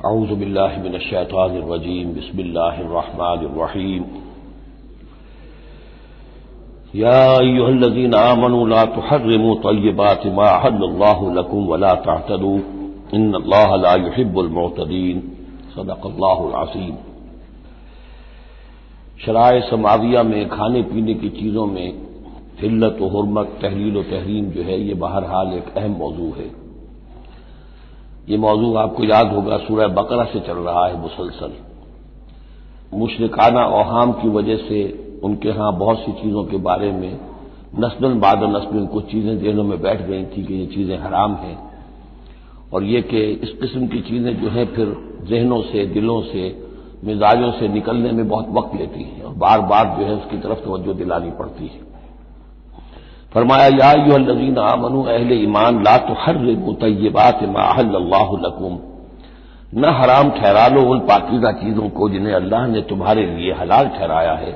اعوذ باللہ من الشیطان الرجیم بسم اللہ الرحمن الرحیم یا ایھا الذین آمنوا لا تحرموا طیبات ما احل اللہ لکم ولا تعتدوا ان اللہ لا يحب المعتدین صدق اللہ العظیم۔ شرائع سماویہ میں کھانے پینے کی چیزوں میں حلت و حرمت، تحلیل و تحریم جو ہے یہ بہرحال ایک اہم موضوع ہے۔ یہ موضوع آپ کو یاد ہوگا سورہ بقرہ سے چل رہا ہے مسلسل۔ مشرکانہ اوہام کی وجہ سے ان کے ہاں بہت سی چیزوں کے بارے میں نسل بعد نسل کچھ چیزیں ذہنوں میں بیٹھ گئی تھی کہ یہ چیزیں حرام ہیں، اور یہ کہ اس قسم کی چیزیں جو ہیں پھر ذہنوں سے، دلوں سے، مزاجوں سے نکلنے میں بہت وقت لیتی ہیں اور بار بار جو ہے اس کی طرف توجہ دلانی پڑتی ہے۔ فرمایا یا ایھا الذین آمنوا، اہل ایمان، لا تحرموا طیبات ما احل اللہ لکم، نہ حرام ٹھہرا لو ان پاکیزہ چیزوں کو جنہیں اللہ نے تمہارے لیے حلال ٹھہرایا ہے،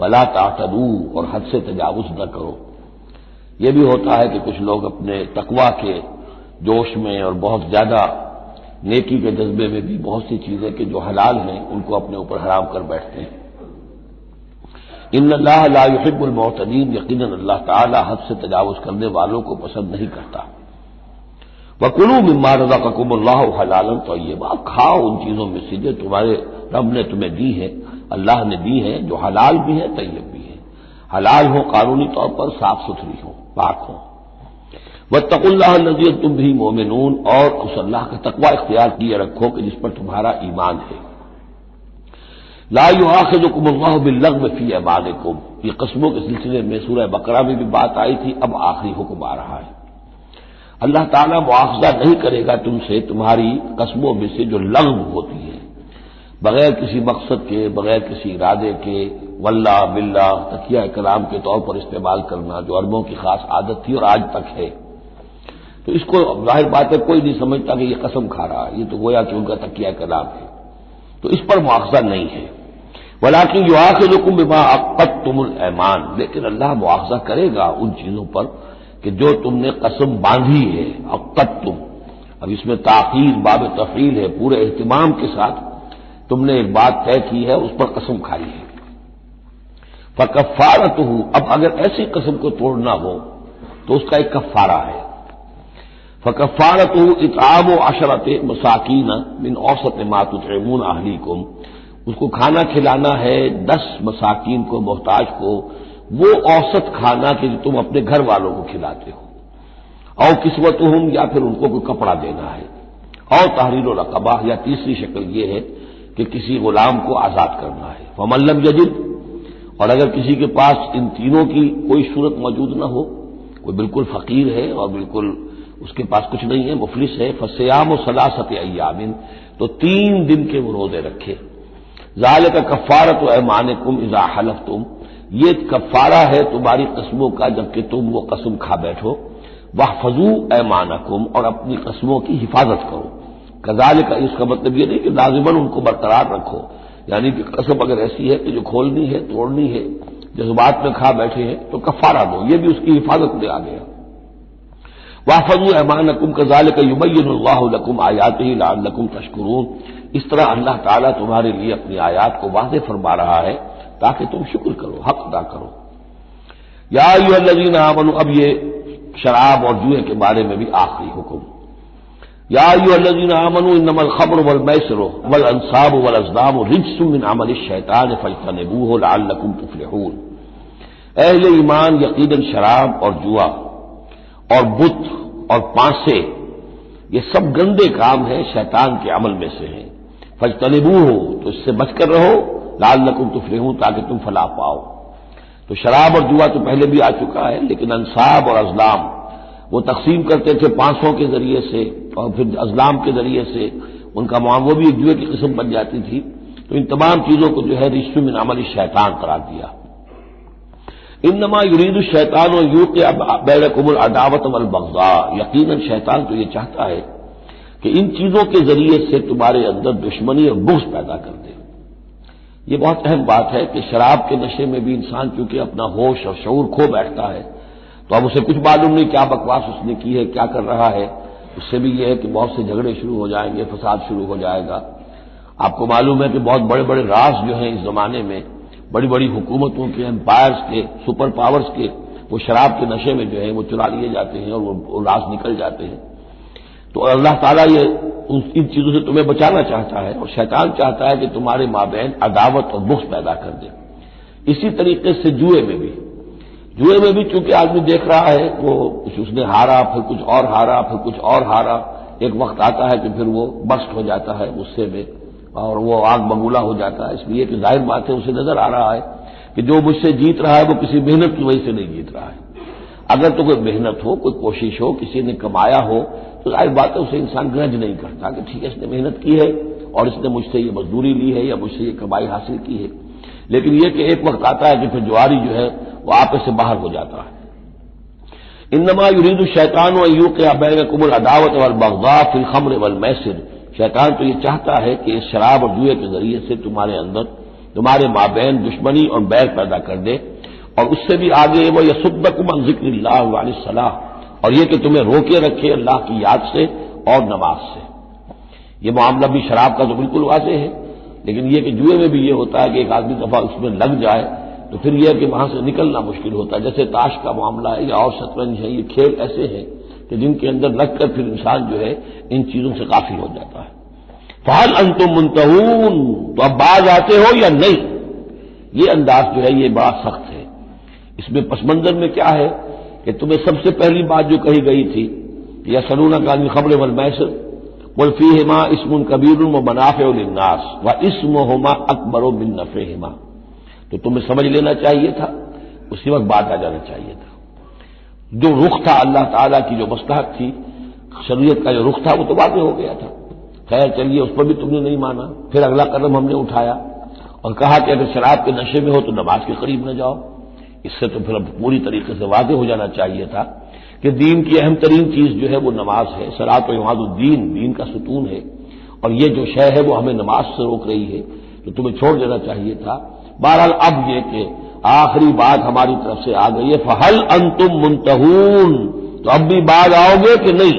ولا تعتدوا، اور حد سے تجاوز نہ کرو۔ یہ بھی ہوتا ہے کہ کچھ لوگ اپنے تقویٰ کے جوش میں اور بہت زیادہ نیکی کے جذبے میں بھی بہت سی چیزیں کہ جو حلال ہیں ان کو اپنے اوپر حرام کر بیٹھتے ہیں۔ ان اللہ لا يحب المعتدین، یقیناً اللہ تعالی حد سے تجاوز کرنے والوں کو پسند نہیں کرتا۔ وَكُلُوا مِمَّا رَزَقَكُمُ اللَّهُ حَلَالًا طَيِّبًا، کھاؤ ان چیزوں میں سے جو تمہارے رب نے تمہیں دی ہے، اللہ نے دی ہے، جو حلال بھی ہے طیب بھی ہے، حلال ہو قانونی طور پر، صاف ستھری ہو، پاک ہو۔ وَاتَّقُوا اللَّهَ الَّذِي أَنتُم بِهِ مُؤْمِنُونَ، اور اس اللہ کا تقوی اختیار کیے رکھو کہ جس پر تمہارا ایمان ہے۔ لا یؤاخذکم اللہ باللغو فی ایمانکم، یہ قسموں کے سلسلے میں سورہ بقرہ میں بھی بات آئی تھی، اب آخری حکم آ رہا ہے۔ اللہ تعالیٰ مؤاخذہ نہیں کرے گا تم سے تمہاری قسموں میں سے جو لغو ہوتی ہے، بغیر کسی مقصد کے، بغیر کسی ارادے کے، واللہ باللہ تکیہ کلام کے طور پر استعمال کرنا، جو عربوں کی خاص عادت تھی اور آج تک ہے۔ تو اس کو ظاہر بات ہے کوئی نہیں سمجھتا کہ یہ قسم کھا رہا ہے، یہ تو گویا کہ ان کا تکیہ کلام ہے، تو اس پر مؤاخذہ نہیں ہے۔ وَلَٰكِن يُؤَاخِذُكُم بِمَا عَقَّدتُّمُ الْأَيْمَانَ، لیکن اللہ مؤاخذہ کرے گا ان چیزوں پر کہ جو تم نے قسم باندھی ہے، عقدتم، اب اس میں تاخیر باب تفعیل ہے، پورے اہتمام کے ساتھ تم نے ایک بات طے کی ہے، اس پر قسم کھائی ہے۔ فَكَفَّارَتُهُ، اب اگر ایسی قسم کو توڑنا ہو تو اس کا ایک کفارہ ہے۔ فَكَفَّارَتُهُ إِطْعَامُ عَشَرَةِ مَسَاكِينَ مِنْ أَوْسَطِ مَا تُطْعِمُونَ أَهْلِيكُمْ، اس کو کھانا کھلانا ہے 10 مساکین کو، محتاج کو، وہ اوسط کھانا کہ جو تم اپنے گھر والوں کو کھلاتے ہو۔ او کسوتہم، یا پھر ان کو کوئی کپڑا دینا ہے۔ او تحریر رقبہ، یا تیسری شکل یہ ہے کہ کسی غلام کو آزاد کرنا ہے۔ فمن لم یجد، اور اگر کسی کے پاس ان تینوں کی کوئی صورت موجود نہ ہو، کوئی بالکل فقیر ہے اور بالکل اس کے پاس کچھ نہیں ہے، مفلس ہے، فصیام ثلاثۃ ایام، تو 3 دن کے وہ روزے رکھے۔ ذالک کفارۃ ایمانکم اذا حلفتم، یہ کفارہ ہے تمہاری قسموں کا جبکہ تم وہ قسم کھا بیٹھو۔ واحفظوا ایمانکم، اور اپنی قسموں کی حفاظت کرو۔ کذالک، اس کا مطلب یہ نہیں کہ لازماً ان کو برقرار رکھو، یعنی کہ قسم اگر ایسی ہے کہ جو کھولنی ہے، توڑنی ہے، جذبات میں کھا بیٹھے ہیں تو کفارہ دو، یہ بھی اس کی حفاظت میں آ گیا۔ واحفظوا ایمانکم کذالک یبین اللہ لکم آیاتہ لعلکم تشکرون، اس طرح اللہ تعالیٰ تمہارے لیے اپنی آیات کو واضح فرما رہا ہے تاکہ تم شکر کرو، حق ادا کرو۔ یا ایھا الذین آمنوا، اب یہ شراب اور جوئے کے بارے میں بھی آخری حکم۔ یا ایھا الذین آمنوا انما الخمر والمیسر والانصاب والازلام رجس من عمل الشیطان فاجتنبوہ لعلکم تفلحون، اہل ایمان، یقیناً شراب اور جوا اور بت اور پانسے یہ سب گندے کام ہیں، شیطان کے عمل میں سے ہیں۔ فاجتنبوہ، تو اس سے بچ کر رہو، لعلکم تفلحون، تاکہ تم فلاح پاؤ۔ تو شراب اور جوا تو پہلے بھی آ چکا ہے، لیکن انصاب اور ازلام وہ تقسیم کرتے تھے پانسوں کے ذریعے سے اور پھر ازلام کے ذریعے سے، ان کا معاملہ وہ بھی ایک جوئے کی قسم بن جاتی تھی۔ تو ان تمام چیزوں کو جو ہے رجس من عمل الشیطان قرار دیا۔ انما یرید الشیطان یوقع بینکم العداوۃ والبغضاء، یقیناً شیطان تو یہ چاہتا ہے کہ ان چیزوں کے ذریعے سے تمہارے اندر دشمنی اور بغض پیدا کر دے۔ یہ بہت اہم بات ہے کہ شراب کے نشے میں بھی انسان چونکہ اپنا ہوش اور شعور کھو بیٹھتا ہے، تو اب اسے کچھ معلوم نہیں کیا بکواس اس نے کی ہے، کیا کر رہا ہے، اس سے بھی یہ ہے کہ بہت سے جھگڑے شروع ہو جائیں گے، فساد شروع ہو جائے گا۔ آپ کو معلوم ہے کہ بہت بڑے بڑے راز جو ہیں اس زمانے میں، بڑی بڑی حکومتوں کے، امپائرز کے، سپر پاورز کے، وہ شراب کے نشے میں جو ہے وہ چرا لیے جاتے ہیں اور وہ راز نکل جاتے ہیں۔ تو اللہ تعالیٰ یہ ان چیزوں سے تمہیں بچانا چاہتا ہے، اور شیطان چاہتا ہے کہ تمہارے مابین عداوت اور بغض پیدا کر دے۔ اسی طریقے سے جوئے میں بھی چونکہ آدمی دیکھ رہا ہے، وہ اس نے ہارا، پھر کچھ اور ہارا، پھر کچھ اور ہارا، ایک وقت آتا ہے کہ پھر وہ بسٹ ہو جاتا ہے غصے میں اور وہ آگ بگولا ہو جاتا ہے، اس لیے کہ ظاہر بات ہے اسے نظر آ رہا ہے کہ جو مجھ سے جیت رہا ہے وہ کسی محنت کی وجہ سے نہیں جیت رہا ہے۔ اگر تو کوئی محنت ہو، کوئی کوشش ہو، کسی نے کمایا ہو، تو ظاہر بات ہے اسے انسان گرج نہیں کرتا کہ ٹھیک ہے اس نے محنت کی ہے اور اس نے مجھ سے یہ مزدوری لی ہے یا مجھ سے یہ کمائی حاصل کی ہے۔ لیکن یہ کہ ایک وقت آتا ہے کہ پھر جواری جو ہے وہ آپے سے باہر ہو جاتا ہے۔ انما یرید الشیطان ان یوقع بینکم العداوۃ والبغضاء فی الخمر والمیسر، شیطان تو یہ چاہتا ہے کہ اس شراب اور جوئے کے ذریعے سے تمہارے اندر، تمہارے مابین دشمنی اور بیر پیدا کر دے، اور اس سے بھی آگے وہ یصدکم عن ذکر اللہ وعن الصلاۃ، اور یہ کہ تمہیں روکے رکھے اللہ کی یاد سے اور نماز سے۔ یہ معاملہ بھی شراب کا تو بالکل واضح ہے، لیکن یہ کہ جوئے میں بھی یہ ہوتا ہے کہ ایک آدمی دفعہ اس میں لگ جائے تو پھر یہ کہ وہاں سے نکلنا مشکل ہوتا ہے، جیسے تاش کا معاملہ ہے یا اور شطرنج ہے، یہ کھیل ایسے ہیں کہ جن کے اندر لگ کر پھر انسان جو ہے ان چیزوں سے غافل ہو جاتا ہے۔ فہل انتم منتہون، تو اب باز آتے ہو یا نہیں؟ یہ انداز جو ہے یہ بڑا سخت ہے۔ اس میں پس منظر میں کیا ہے کہ تمہیں سب سے پہلی بات جو کہی گئی تھی یسألونک عن الخمر والمیسر قل فیہما اسم کبیر ومنافع للناس واسمہما اکبر من نفعہما، تو تمہیں سمجھ لینا چاہیے تھا، اسی وقت بات آ جانا چاہیے تھا۔ جو رخ تھا اللہ تعالیٰ کی جو مصلحت تھی، شریعت کا جو رخ تھا وہ تو واضح ہو گیا تھا۔ خیر چلیے اس پر بھی تم نے نہیں مانا، پھر اگلا قدم ہم نے اٹھایا اور کہا کہ اگر شراب کے نشے میں ہو تو نماز کے قریب نہ جاؤ۔ اس سے تو پھر اب پوری طریقے سے واضح ہو جانا چاہیے تھا کہ دین کی اہم ترین چیز جو ہے وہ نماز ہے، صلاۃ و عماد الدین، دین کا ستون ہے، اور یہ جو شے ہے وہ ہمیں نماز سے روک رہی ہے، تو تمہیں چھوڑ دینا چاہیے تھا۔ بہرحال اب یہ کہ آخری بات ہماری طرف سے آ گئی ہے، فہل انتم منتہون، تو اب بھی بعد آؤ گے کہ نہیں؟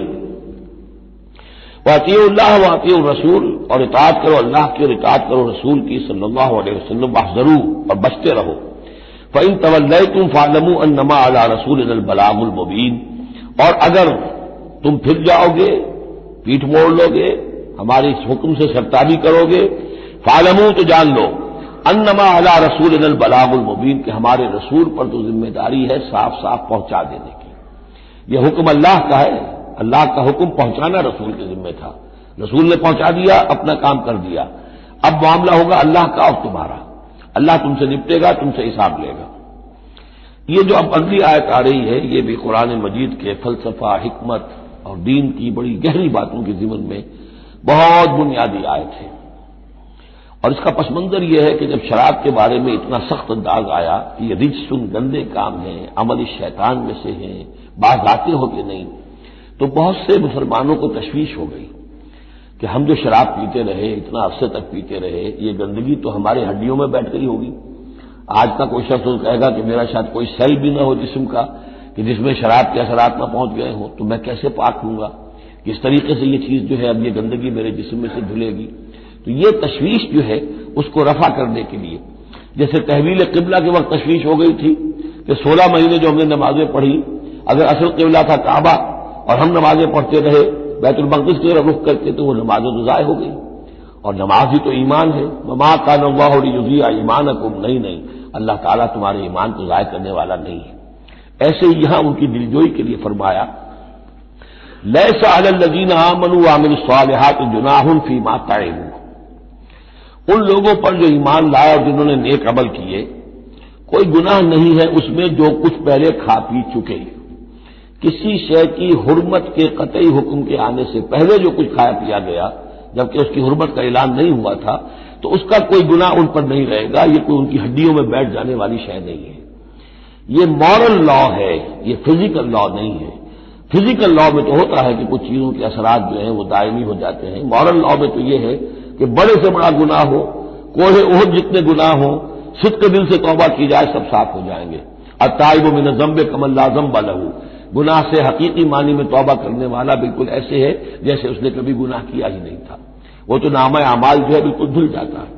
واطیعوا اللہ واطیعوا الرسول، اور اطاعت کرو اللہ کی اور اطاعت کرو رسول کی صلی اللہ علیہ وسلم، واحذروا، اور بچتے رہو۔ فإن تولیتم فاعلموا انما علی رسولنا البلاغ المبین، اور اگر تم پھر جاؤ گے، پیٹھ موڑ لو گے، ہمارے اس حکم سے سرتابی کرو گے، فاعلموا، تو جان لو، انما علی رسولنا البلاغ المبین، کہ ہمارے رسول پر تو ذمہ داری ہے صاف صاف پہنچا دینے کی۔ یہ حکم اللہ کا ہے، اللہ کا حکم پہنچانا رسول کے ذمہ تھا، رسول نے پہنچا دیا، اپنا کام کر دیا۔ اب معاملہ ہوگا اللہ کا اور تمہارا، اللہ تم سے نپٹے گا، تم سے حساب لے گا۔ یہ جو اب اگلی آیت آ رہی ہے یہ بھی قرآن مجید کے فلسفہ، حکمت اور دین کی بڑی گہری باتوں کے ضمن میں بہت بنیادی آیت ہے، اور اس کا پس منظر یہ ہے کہ جب شراب کے بارے میں اتنا سخت انداز آیا کہ یہ رجسن، گندے کام ہیں، عمل شیطان میں سے ہیں، باز آتے ہو کہ نہیں، تو بہت سے مسلمانوں کو تشویش ہو گئی کہ ہم جو شراب پیتے رہے، اتنا عرصے تک پیتے رہے، یہ گندگی تو ہمارے ہڈیوں میں بیٹھ گئی ہوگی۔ آج کا کوئی شخص کہے گا کہ میرا شاید کوئی سیل بھی نہ ہو جسم کا کہ جس میں شراب کے اثرات نہ پہنچ گئے ہوں، تو میں کیسے پاک ہوں گا؟ کس طریقے سے یہ چیز جو ہے اب یہ گندگی میرے جسم میں سے دھلے گی؟ تو یہ تشویش جو ہے اس کو رفع کرنے کے لیے، جیسے تحویل قبلہ کے وقت تشویش ہو گئی تھی کہ 16 مہینے جو ہم نے نمازیں پڑھی، اگر اصل قبلہ تھا کعبہ اور ہم نمازیں پڑھتے رہے بیت المقدس کی طرف رخ کرتے تو وہ نمازیں تو ضائع ہو گئی، اور نماز ہی تو ایمان ہے۔ وما کان اللہ لیضیع ایمانکم، نہیں، اللہ تعالیٰ تمہارے ایمان کو ضائع کرنے والا نہیں ہے۔ ایسے ہی یہاں ان کی دلجوئی کے لیے فرمایا لیس علی الذین آمنوا وعملوا الصالحات جناح فیما طعموا، ان لوگوں پر جو ایمان لائے اور جنہوں نے نیک عمل کیے کوئی گناہ نہیں ہے اس میں جو کچھ پہلے کھا پی چکے۔ کسی شے کی حرمت کے قطعی حکم کے آنے سے پہلے جو کچھ کھایا پیا گیا جبکہ اس کی حرمت کا اعلان نہیں ہوا تھا تو اس کا کوئی گناہ ان پر نہیں رہے گا، یہ کوئی ان کی ہڈیوں میں بیٹھ جانے والی شے نہیں ہے۔ یہ مورل لا ہے، یہ فزیکل لا نہیں ہے۔ فزیکل لا میں تو ہوتا ہے کہ کچھ چیزوں کے اثرات جو ہیں وہ دائمی ہو جاتے ہیں، مورل لا میں تو یہ ہے کہ بڑے سے بڑا گناہ ہو، کوہ احد جتنے گناہ ہوں، صدق دل سے توبہ کی جائے سب صاف ہو جائیں گے۔ التائب من الذنب کمن لا ذنب لہ، گناہ سے حقیقی معنی میں توبہ کرنے والا بالکل ایسے ہے جیسے اس نے کبھی گناہ کیا ہی نہیں تھا، وہ تو نامہ اعمال جو ہے بالکل دھل جاتا ہے۔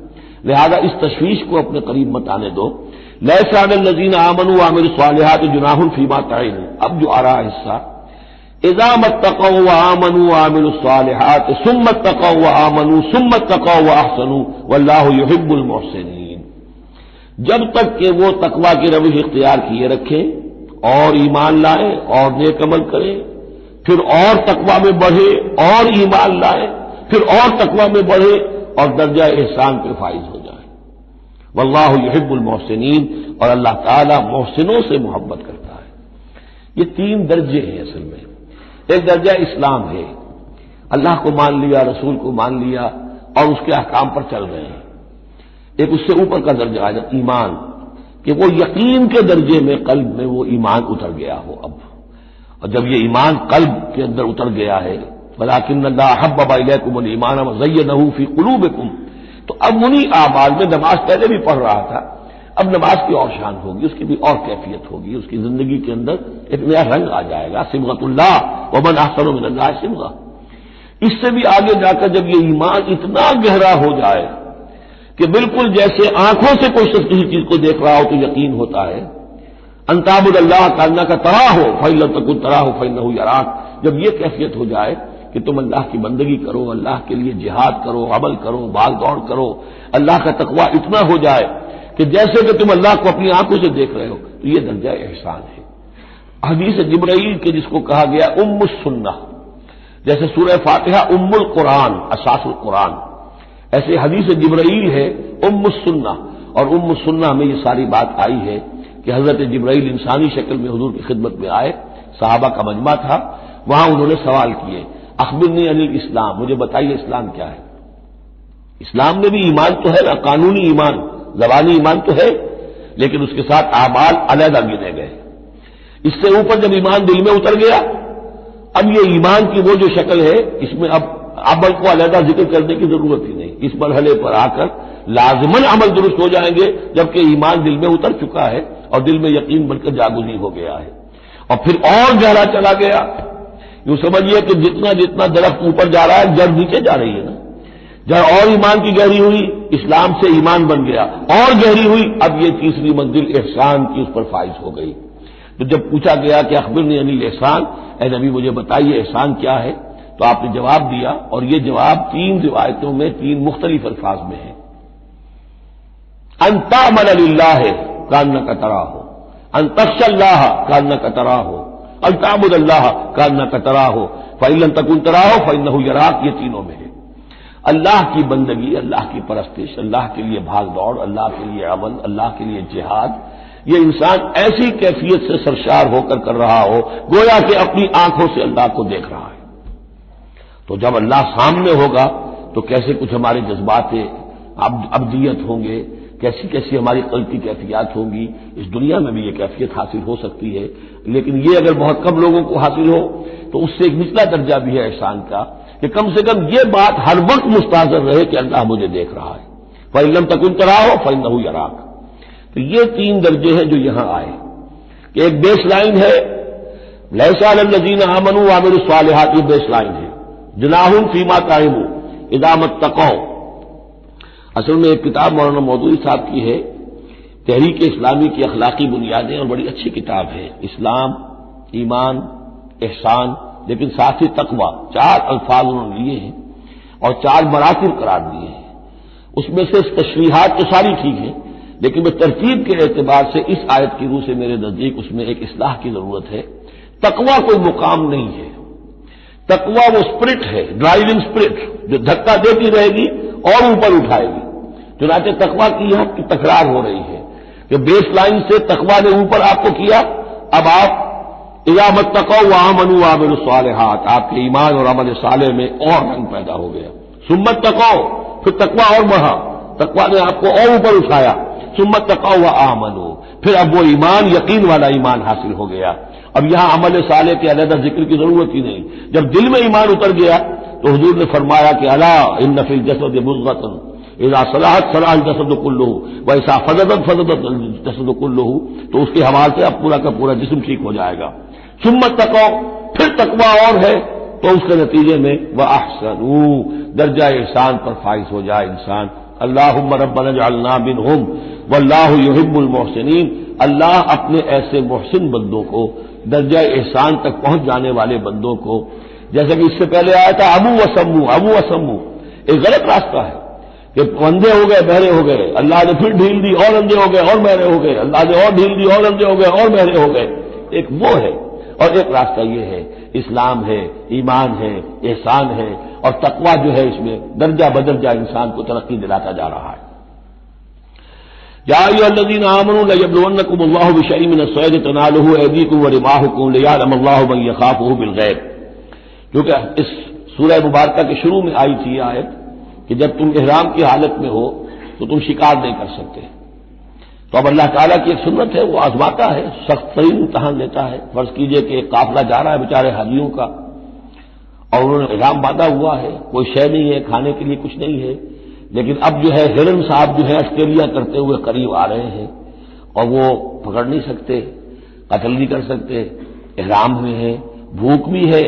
لہذا اس تشویش کو اپنے قریب مت آنے دو۔ لیس علی الذین آمنوا وعملوا الصالحات جناح فیما طعموا، اب جو آ رہا حصہ، اذا اتقوا وآمنوا وعملوا الصالحات ثم اتقوا وآمنوا ثم اتقوا واحسنوا واللہ یحب المحسنین، جب تک کہ وہ تقوی کی روش اختیار کیے رکھیں اور ایمان لائیں اور نیک عمل کریں، پھر اور تقوی میں بڑھے اور ایمان لائیں، پھر اور تقوی میں بڑھے اور درجہ احسان پہ فائز ہو جائے۔ واللہ یحب المحسنین، اور اللہ تعالی محسنوں سے محبت کرتا ہے۔ یہ تین درجے ہیں اصل میں۔ ایک درجہ اسلام ہے، اللہ کو مان لیا، رسول کو مان لیا اور اس کے احکام پر چل رہے ہیں۔ ایک اس سے اوپر کا درجہ آ جاتا ایمان، کہ وہ یقین کے درجے میں قلب میں وہ ایمان اتر گیا ہو اب، اور جب یہ ایمان قلب کے اندر اتر گیا ہے، وَلَٰكِنَّ اللَّهَ حَبَّبَ إِلَيْكُمُ الْإِيمَانَ وَزَيَّنَهُ فِي قُلُوبِكُمْ، تو اب انہی اعمال میں نماز پہلے بھی پڑھ رہا تھا، اب نماز کی اور شان ہوگی، اس کی بھی اور کیفیت ہوگی، اس کی زندگی کے اندر ایک نیا رنگ آ جائے گا۔ صبغۃ اللہ ومن احسن من اللہ صبغہ۔ اس سے بھی آگے جا کر جب یہ ایمان اتنا گہرا ہو جائے کہ بالکل جیسے آنکھوں سے کوئی شخص کسی چیز کو دیکھ رہا ہو تو یقین ہوتا ہے، ان تعبد اللہ کانک تراہ فإن لم تکن تراہ فإنہ یراک، جب یہ کیفیت ہو جائے کہ تم اللہ کی بندگی کرو، اللہ کے لیے جہاد کرو، عمل کرو، بھاگ دوڑ کرو، اللہ کا تقوی اتنا ہو جائے کہ جیسے کہ تم اللہ کو اپنی آنکھوں سے دیکھ رہے ہو، تو یہ درجہ احسان ہے۔ حدیث جبرائیل کے جس کو کہا گیا ام السنہ، جیسے سورہ فاتحہ ام القرآن اساس القرآن، ایسے حدیث جبرائیل ہے ام السنہ، اور ام السنہ میں یہ ساری بات آئی ہے کہ حضرت جبرائیل انسانی شکل میں حضور کی خدمت میں آئے، صحابہ کا مجمع تھا، وہاں انہوں نے سوال کیے، اخبرنی عن الاسلام، مجھے بتائیے اسلام کیا ہے۔ اسلام میں بھی ایمان تو ہے نا، قانونی ایمان، زبانی ایمان تو ہے، لیکن اس کے ساتھ اعمال علیحدہ گنے گئے۔ اس سے اوپر جب ایمان دل میں اتر گیا، اب یہ ایمان کی وہ جو شکل ہے، اس میں اب عمل کو علیحدہ ذکر کرنے کی ضرورت ہی نہیں، اس مرحلے پر آ کر لازماً عمل درست ہو جائیں گے جبکہ ایمان دل میں اتر چکا ہے اور دل میں یقین بن کر جاگزی ہو گیا ہے، اور پھر اور گہرا چلا گیا۔ یوں سمجھیے کہ جتنا جتنا درخت اوپر جا رہا ہے جڑ نیچے جا رہی ہے نا، جڑ اور ایمان کی گہری ہوئی، اسلام سے ایمان بن گیا، اور گہری ہوئی، اب یہ تیسری منزل احسان کی اس پر فائز ہو گئی۔ تو جب پوچھا گیا کہ اخبرنی عن الاحسان، اے نبی مجھے بتائیے احسان کیا ہے، تو آپ نے جواب دیا، اور یہ جواب تین روایتوں میں تین مختلف الفاظ میں ہے۔ ان تعمل للہ کانک تراہ، ان تخشى اللہ کانک تراہ، ان تعبد اللہ کانک تراہ فإن لم تکن تراہ فإنہ یراک، یہ تینوں میں ہے۔ اللہ کی بندگی، اللہ کی پرستش، اللہ کے لیے بھاگ دوڑ، اللہ کے لیے عمل، اللہ کے لیے جہاد، یہ انسان ایسی کیفیت سے سرشار ہو کر رہا ہو گویا کہ اپنی آنکھوں سے اللہ کو دیکھ رہا ہے۔ تو جب اللہ سامنے ہوگا تو کیسے کچھ ہمارے جذبات ابدیت ہوں گے، کیسی کیسی ہماری قلب کی کیفیات ہوں گی۔ اس دنیا میں بھی یہ کیفیت حاصل ہو سکتی ہے، لیکن یہ اگر بہت کم لوگوں کو حاصل ہو تو اس سے ایک نچلا درجہ بھی ہے احسان کا، کہ کم سے کم یہ بات ہر وقت مستحضر رہے کہ اللہ مجھے دیکھ رہا ہے۔ فإن لم تکن تراہ فإنہ یراک۔ تو یہ تین درجے ہیں جو یہاں آئے، کہ ایک بیس لائن ہے لیس علی الذین آمنوا وعملوا الصالحات، یہ بیس لائن ہے، جناح فیما طعموا اذا اتقوا۔ اصل میں ایک کتاب مولانا مودودی صاحب کی ہے، تحریک اسلامی کی اخلاقی بنیادیں، اور بڑی اچھی کتاب ہے، اسلام، ایمان، احسان، لیکن ساتھ ہی تقوی، چار الفاظ انہوں نے لیے ہیں اور چار مراتب قرار دیے ہیں۔ اس میں سے تشریحات تو ساری ٹھیک ہیں، لیکن میں ترتیب کے اعتبار سے اس آیت کی روح سے میرے نزدیک اس میں ایک اصلاح کی ضرورت ہے۔ تقوی کوئی مقام نہیں ہے، تقوی وہ اسپرٹ ہے، ڈرائیونگ اسپرٹ، جو دھکا دیتی رہے گی اور اوپر اٹھائے گی۔ چنانچہ تقوی کی یہاں کی تکرار ہو رہی ہے کہ بیس لائن سے تقوی نے اوپر آپ کو کیا، اب آپ اذا اتقوا وآمنوا وعملوا الصالحات، آپ کے ایمان اور عمل صالح میں اور رنگ پیدا ہو گیا۔ ثم اتقوا، پھر تقوی اور بڑھا، تقوی نے آپ کو اور اوپر اٹھایا۔ ثم اتقوا وآمنوا، پھر اب وہ ایمان یقین والا ایمان حاصل ہو گیا۔ اب یہاں عمل صالح کے علیحدہ ذکر کی ضرورت ہی نہیں، جب دل میں ایمان اتر گیا تو حضور نے فرمایا کہ الا ان فی الجسد مضغۃ اذا صلحت صلح الجسد كلہ واذا فسدت فسد الجسد كلہ، تو اس کے حوالے سے اب پورا کا پورا جسم ٹھیک ہو جائے گا۔ ثم تقوا، پھر تقویٰ اور ہے تو اس کے نتیجے میں وَأَحْسَنُوا، درجہ احسان پر فائز ہو جائے انسان. اللہم ربنا اجعلنا منہم واللہ یحب المحسنین. اللہ اپنے ایسے محسن بندوں کو، درجہ احسان تک پہنچ جانے والے بندوں کو، جیسا کہ اس سے پہلے آیا تھا ابو وسمو، ایک غلط راستہ ہے کہ اندھے ہو گئے بہرے ہو گئے، اللہ نے پھر ڈھیل دی اور اندھے ہو گئے اور بہرے ہو گئے، اللہ نے اور ڈھیل دی اور اندھے ہو گئے اور بہرے ہو گئے. ایک وہ ہے، اور ایک راستہ یہ ہے اسلام ہے، ایمان ہے، احسان ہے، اور تقویٰ جو ہے اس میں درجہ بدرجہ انسان کو ترقی دلاتا جا رہا ہے. یا ایھا الذین آمنوا لیبلونکم اللہ بشیء من الصید تنالہ ایدیکم ورماحکم لیعلم اللہ من یخافہ بالغیب. کیونکہ اس سورہ مبارکہ کے شروع میں آئی تھی یہ آیت کہ جب تم احرام کی حالت میں ہو تو تم شکار نہیں کر سکتے. تو اب اللہ تعالیٰ کی ایک سنت ہے، وہ آزماتا ہے، سخت ترین امتحان لیتا ہے. فرض کیجئے کہ ایک قافلہ جا رہا ہے بیچارے حاجیوں کا، اور انہوں نے احرام باندھا ہوا ہے، کوئی شے نہیں ہے، کھانے کے لیے کچھ نہیں ہے، لیکن اب جو ہے ہرن صاحب جو ہے آسٹریلیا کرتے ہوئے قریب آ رہے ہیں، اور وہ پکڑ نہیں سکتے، قتل نہیں کر سکتے، احرام میں ہے، بھوک بھی ہے،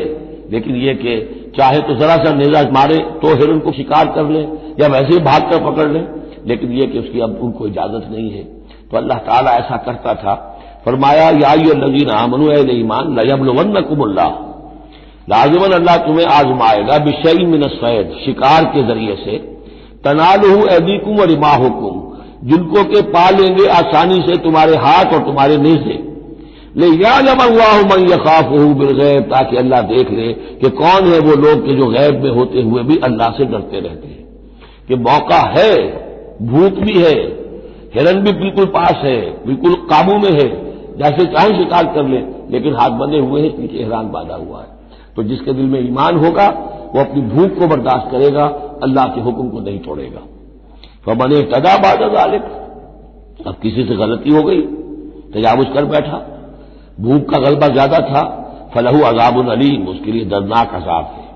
لیکن یہ کہ چاہے تو ذرا سا نیزہ مارے تو ہرن کو شکار کر لیں یا ویسے ہی بھاگ کر پکڑ لیں، لیکن یہ کہ اس کی اب ان کو اجازت نہیں ہے. تو اللہ تعالیٰ ایسا کرتا تھا. فرمایا یا ایھا الذین آمنوا، اہل ایمان، لیبلونکم اللہ، لازماً اللہ تمہیں آزمائے گا بشیء من الصید، شکار کے ذریعے سے، تنالہ ایدیکم ورماحکم، جن کو کہ پا لیں گے آسانی سے تمہارے ہاتھ اور تمہارے نیزے. لیعلم اللہ من یخافہ بالغیب، تاکہ اللہ دیکھ لے کہ کون ہے وہ لوگ کہ جو غیب میں ہوتے ہوئے بھی اللہ سے ڈرتے رہتے ہیں. کہ موقع ہے، بھوک بھی ہے، ہرن بھی بالکل پاس ہے، بالکل قابو میں ہے، جیسے چاہے شکار کر لے، لیکن ہاتھ بندھے ہوئے ہیں کیونکہ احرام باندھا ہوا ہے. تو جس کے دل میں ایمان ہوگا وہ اپنی بھوک کو برداشت کرے گا، اللہ کے حکم کو نہیں توڑے گا. فمن اعتدی بعد ذلک، اب کسی سے غلطی ہو گئی، تجاوز کر بیٹھا، بھوک کا غلبہ زیادہ تھا، فلہ عذاب علیم، اس کے لیے دردناک عذاب ہے.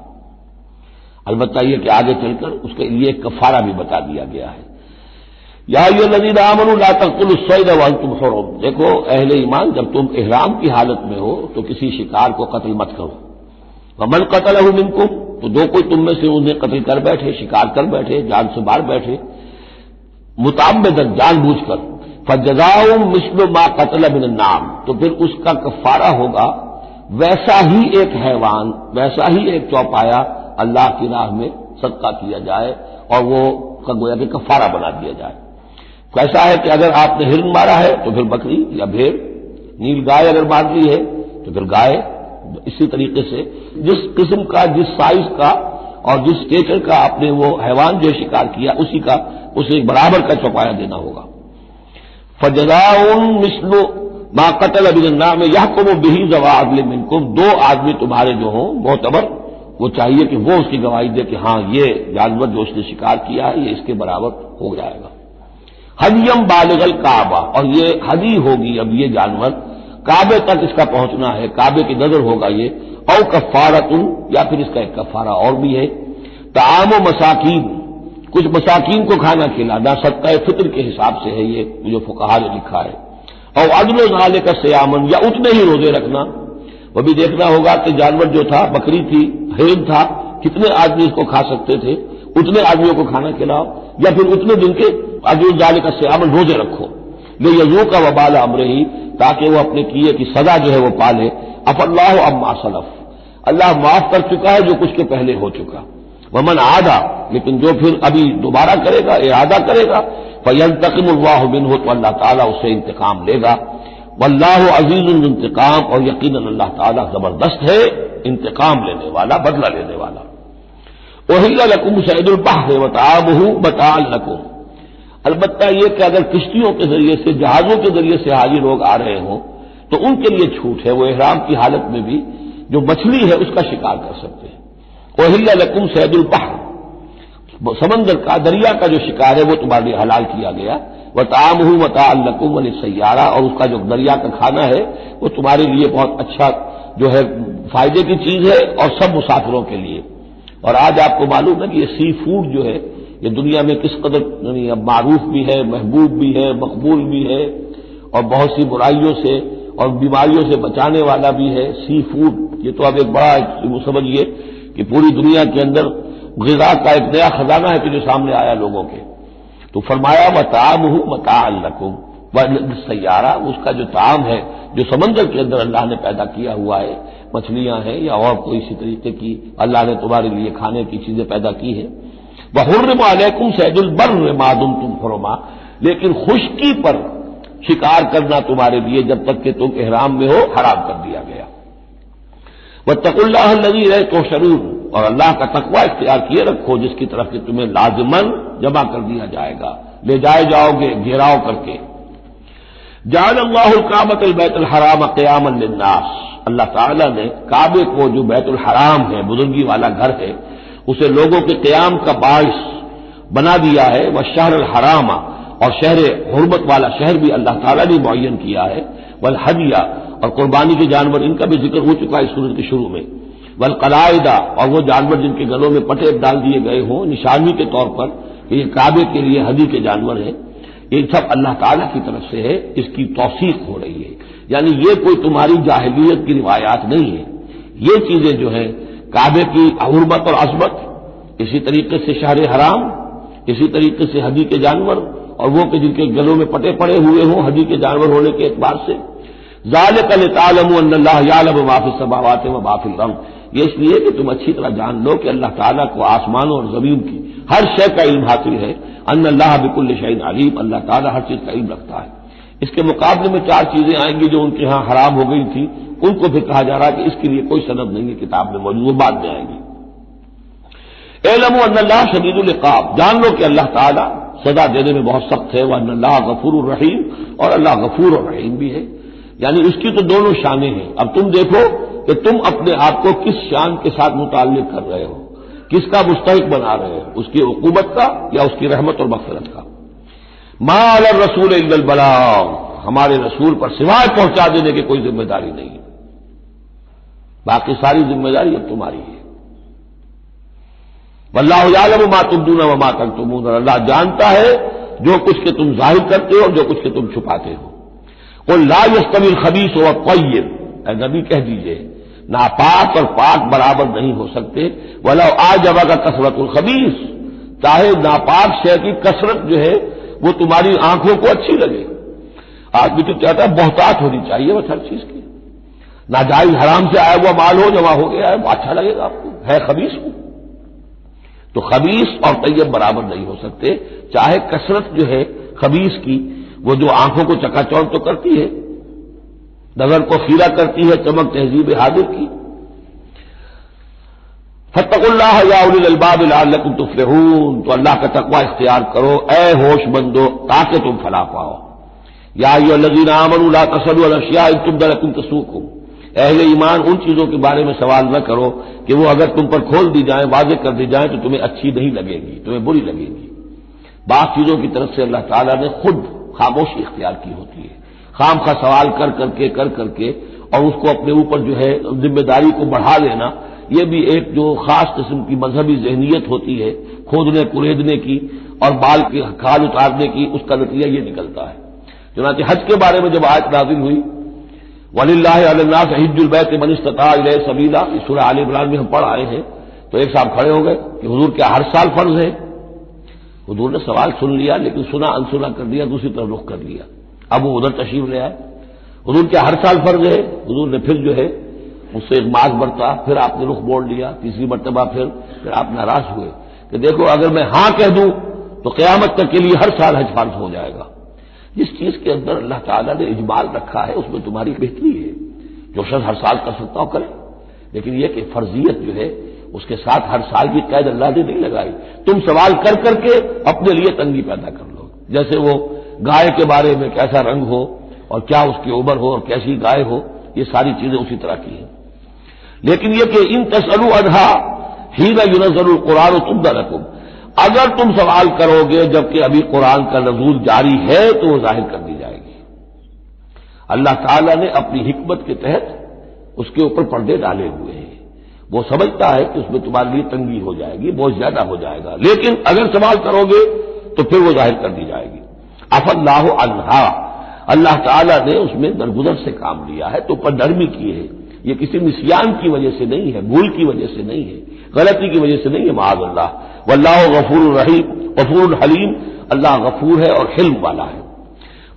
البتہ یہ کہ آگے چل کر اس کے لیے ایک کفارہ بھی بتا دیا گیا ہے. یا ایھا الذین آمنوا لا تقتلوا الصید وانتم حرم، دیکھو اہل ایمان، جب تم احرام کی حالت میں ہو تو کسی شکار کو قتل مت کرو. ومن قتلہ منکم، تو جو کوئی تم میں سے انہیں قتل کر بیٹھے، شکار کر بیٹھے، جان سے مار بیٹھے، متعمدن، جان بوجھ کر، فجزاء مثل ما قتل من النعم، تو پھر اس کا کفارہ ہوگا ویسا ہی ایک حیوان، ویسا ہی ایک چوپایا اللہ کی راہ میں صدقہ کیا جائے، اور وہ کا گویا کہ کفارہ بنا دیا جائے. کیسا ہے کہ اگر آپ نے ہرن مارا ہے تو پھر بکری یا بھیڑ، نیل گائے اگر مار لی ہے تو پھر گائے. اسی طریقے سے جس قسم کا، جس سائز کا اور جس اسٹیچر کا آپ نے وہ حیوان جو شکار کیا اسی کا اسے برابر کا چوپایا دینا ہوگا. فجزاء مثل ما قتل من النعم یحکم بہ ذوی عدل منکم، دو آدمی تمہارے جو ہوں معتبر، وہ چاہیے کہ وہ اس کی گواہی دے کہ ہاں یہ جانور جو اس نے شکار کیا ہے یہ اس کے برابر ہو جائے گا. ہدیم بالغ الکعبہ، اور یہ ہدی ہوگی اب یہ جانور، کعبے تک اس کا پہنچنا ہے، کعبے کی نظر ہوگا یہ. او کفارۃ، یا پھر اس کا ایک کفارہ اور بھی ہے، طعام و مساکین، کچھ مساکین کو کھانا کھلانا، صدقہ فطر کے حساب سے ہے یہ جو فقہا نے لکھا ہے. اور عدل ذالک صیامن، یا اتنے ہی روزے رکھنا. وہ بھی دیکھنا ہوگا کہ جانور جو تھا، بکری تھی، ہرن تھا، کتنے آدمی اس کو کھا سکتے تھے، اتنے آدمیوں کو کھانا کھلاؤ، یا پھر اتنے دن کے عدل ذالک صیامن روزے رکھو. لیذوق وبال امرہ، تاکہ وہ اپنے کیے کی سزا جو ہے وہ پالے. عفا اللہ عما سلف، اللہ معاف کر چکا ہے جو کچھ کے پہلے ہو چکا. ومن عاد، لیکن جو پھر ابھی دوبارہ کرے گا، ارادہ کرے گا، فینتقم اللہ منہ، تو اللہ تعالیٰ اس سے انتقام لے گا. واللہ عزیز الانتقام، اور یقیناً اللہ تعالیٰ زبردست ہے، انتقام لینے والا، بدلہ لینے والا. احل لکم صید البحر وطعامہ متاعا لکم، البتہ یہ کہ اگر کشتیوں کے ذریعے سے، جہازوں کے ذریعے سے حاجی لوگ آ رہے ہوں تو ان کے لیے چھوٹ ہے، وہ احرام کی حالت میں بھی جو مچھلی ہے اس کا شکار کر سکتے ہیں. احل لکم صید البحر، سمندر کا، دریا کا جو شکار ہے وہ تمہارے لیے حلال کیا گیا. وطعامہ متاعا لکم وللسیارہ، اور اس کا جو دریا کا کھانا ہے وہ تمہارے لیے بہت اچھا جو ہے فائدے کی چیز ہے، اور سب مسافروں کے لیے. اور آج آپ کو معلوم ہے کہ یہ سی فوڈ جو ہے یہ دنیا میں کس قدر اب معروف بھی ہے، محبوب بھی ہے، مقبول بھی ہے، اور بہت سی برائیوں سے اور بیماریوں سے بچانے والا بھی ہے، سی فوڈ، یہ تو اب ایک بڑا سمجھیے کہ پوری دنیا کے اندر غذا کا ایک نیا خزانہ ہے کہ جو سامنے آیا لوگوں کے. تو فرمایا وطعامہ متاعا لکم والسیارہ، اس کا جو طعام ہے جو سمندر کے اندر اللہ نے پیدا کیا ہوا ہے، مچھلیاں ہیں یا اور کوئی اسی طریقے کی اللہ نے تمہارے لیے کھانے کی چیزیں پیدا کی ہیں. وحرم علیکم صید البر ما دمتم حرما، لیکن خشکی پر شکار کرنا تمہارے لیے جب تک کہ تم احرام میں ہو حرام کر دیا گیا. واتقوا اللہ الذی الیہ تحشرون، اور اللہ کا تقوی اختیار کیے رکھو جس کی طرف کہ تمہیں لازماً جمع کر دیا جائے گا، لے جائے جاؤ گے گھیراؤ کر کے. جعل اللہ الکعبۃ البیت الحرام قیاما للناس، اللہ تعالیٰ نے کعبے کو جو بیت الحرام ہے، بزرگی والا گھر ہے، اسے لوگوں کے قیام کا باعث بنا دیا ہے. والشہر الحرام، اور شہر حرمت والا شہر بھی اللہ تعالیٰ نے معین کیا ہے. والہدیہ، اور قربانی کے جانور، ان کا بھی ذکر ہو چکا ہے اس سورت کے شروع میں. والقلائد، اور وہ جانور جن کے گلوں میں پٹے ڈال دیے گئے ہوں نشانی کے طور پر کہ یہ کعبے کے لیے ہدی کے جانور ہیں، یہ سب اللہ تعالیٰ کی طرف سے ہے، اس کی توثیق ہو رہی ہے. یعنی یہ کوئی تمہاری جاہلیت کی روایات نہیں ہے، یہ چیزیں جو ہیں کعبے کی حرمت اور عظمت، اسی طریقے سے شہر حرام، اسی طریقے سے ہدی کے جانور، اور وہ کہ جن کے گلوں میں پٹے پڑے ہوئے ہوں ہدی کے جانور ہونے کے اعتبار سے. ذالک لتعلموا ان اللہ یعلم ما فی السماوات و ما فی الارض، یہ اس لیے کہ تم اچھی طرح جان لو کہ اللہ تعالیٰ کو آسمانوں اور زمین کی ہر شے کا علم حاصل ہے. ان اللہ بکل شیء علیم، اللہ تعالیٰ ہر چیز کا علم رکھتا ہے. اس کے مقابلے میں 4 چیزیں آئیں گی جو ان کے ہاں حرام ہو گئی تھی، ان کو پھر کہا جا رہا ہے کہ اس کے لیے کوئی سند نہیں ہے کتاب میں موجود، وہ بعد میں آئیں گی. اعلموا ان اللہ شدید العقاب، جان لو کہ اللہ تعالیٰ سزا دینے میں بہت سخت ہے. وان اللہ غفور الرحیم، اور اللہ غفور الرحیم بھی ہے. یعنی اس کی تو دونوں شانیں ہیں. اب تم دیکھو کہ تم اپنے آپ کو کس شان کے ساتھ متعلق کر رہے ہو، کس کا مستحق بنا رہے ہو، اس کی عقوبت کا یا اس کی رحمت اور مغفرت کا. ما علی الرسول الا البلاغ، ہمارے رسول پر سوائے پہنچا دینے کی کوئی ذمہ داری نہیں ہے، باقی ساری ذمہ داری اب تمہاری ہے. واللہ یعلم ما تبدون وما تکتمون، اللہ جانتا ہے جو کچھ کہ تم ظاہر کرتے ہو اور جو کچھ کہ تم چھپاتے ہو. قل لا یستوی الخبیث والطیب، اے نبی کہہ دیجئے ناپاک اور پاک برابر نہیں ہو سکتے. ولو اعجبک کثرت الخبیث، چاہے ناپاک شے کی کثرت جو ہے وہ تمہاری آنکھوں کو اچھی لگے. آدمی تو چاہتا ہے بہتات ہونی چاہیے بس ہر چیز کی، ناجائز حرام سے آیا ہوا مال ہو جمع ہو گیا ہے وہ اچھا لگے گا آپ کو، ہے خبیث ہو. تو خبیث اور طیب برابر نہیں ہو سکتے، چاہے کثرت جو ہے خبیث کی وہ جو آنکھوں کو چکا چوند تو کرتی ہے، نظر کو خیرہ کرتی ہے، چمک تہذیب حاضر کی. فاتقوا اللہ یا اولی الالباب لعلکم تفلحون، تو اللہ کا تقوی اختیار کرو اے ہوش مندو تاکہ تم فلاح پاؤ. یا ایھا الذین آمنوا لا تسألوا عن اشیاء ان تبد لکم تسؤکم، اہل ایمان ان چیزوں کے بارے میں سوال نہ کرو کہ وہ اگر تم پر کھول دی جائیں، واضح کر دی جائیں تو تمہیں اچھی نہیں لگے گی، تمہیں بری لگے گی. بعض چیزوں کی طرف سے اللہ تعالیٰ نے خود خاموشی اختیار کی ہوتی ہے، خام خواہ سوال کر کر کے اور اس کو اپنے اوپر جو ہے ذمہ داری کو بڑھا لینا، یہ بھی ایک جو خاص قسم کی مذہبی ذہنیت ہوتی ہے، کھودنے کریدنے کی اور بال کی کھال اتارنے کی، اس کا نتیجہ یہ نکلتا ہے. چنانچہ حج کے بارے میں جب آیت نازل ہوئی وَلِلَّهِ عَلَى النَّاسِ حِجُّ الْبَيْتِ مَنِ اسْتَطَاعَ إِلَيْهِ سَبِيلًا، اس سورہ آل عمران میں ہم پڑھ آئے ہیں. تو ایک صاحب کھڑے ہو گئے کہ حضور کیا ہر سال فرض ہے؟ حضور نے سوال سن لیا لیکن سنا انسنا کر دیا، دوسری طرف رخ کر لیا. اب وہ ادھر تشریف لے آئے. حضور کیا ہر سال فرض ہے؟ حضور نے پھر جو ہے اس سے ایک ماس برتا، پھر آپ نے رخ موڑ لیا، تیسری مرتبہ پھر آپ ناراض ہوئے کہ دیکھو اگر میں ہاں کہہ دوں تو قیامت تک کے لیے ہر سال حج فرض ہو جائے گا. جس چیز کے اندر اللہ تعالیٰ نے اجمال رکھا ہے اس میں تمہاری بہتری ہے. جو شخص ہر سال کر سکتا ہو کرے، لیکن یہ کہ فرضیت جو ہے اس کے ساتھ ہر سال کی قید اللہ نے نہیں لگائی. تم سوال کر کے اپنے لیے تنگی پیدا کر لو. جیسے وہ گائے کے بارے میں کیسا رنگ ہو اور کیا اس کی عمر ہو اور کیسی گائے ہو، یہ ساری چیزیں اسی طرح کی ہیں. لیکن یہ کہ ان تسألوا عنہا حین ینزل القرآن تبد لکم، اگر تم سوال کرو گے جبکہ ابھی قرآن کا نزول جاری ہے تو وہ ظاہر کر دی جائے گی. اللہ تعالیٰ نے اپنی حکمت کے تحت اس کے اوپر پردے ڈالے ہوئے ہیں. وہ سمجھتا ہے کہ اس میں تمہارے لیے تنگی ہو جائے گی، بہت زیادہ ہو جائے گا، لیکن اگر سوال کرو گے تو پھر وہ ظاہر کر دی جائے گی. عفا اللہ عنہا، اللہ تعالیٰ نے اس میں درگزر سے کام لیا ہے، تو پر نرمی کی ہے، یہ کسی نسیان کی وجہ سے نہیں ہے، بھول کی وجہ سے نہیں ہے، غلطی کی وجہ سے نہیں ہے، معاذ اللہ۔ واللہ غفور الرحیم غفور الحلیم، اللہ غفور ہے اور حلم والا ہے۔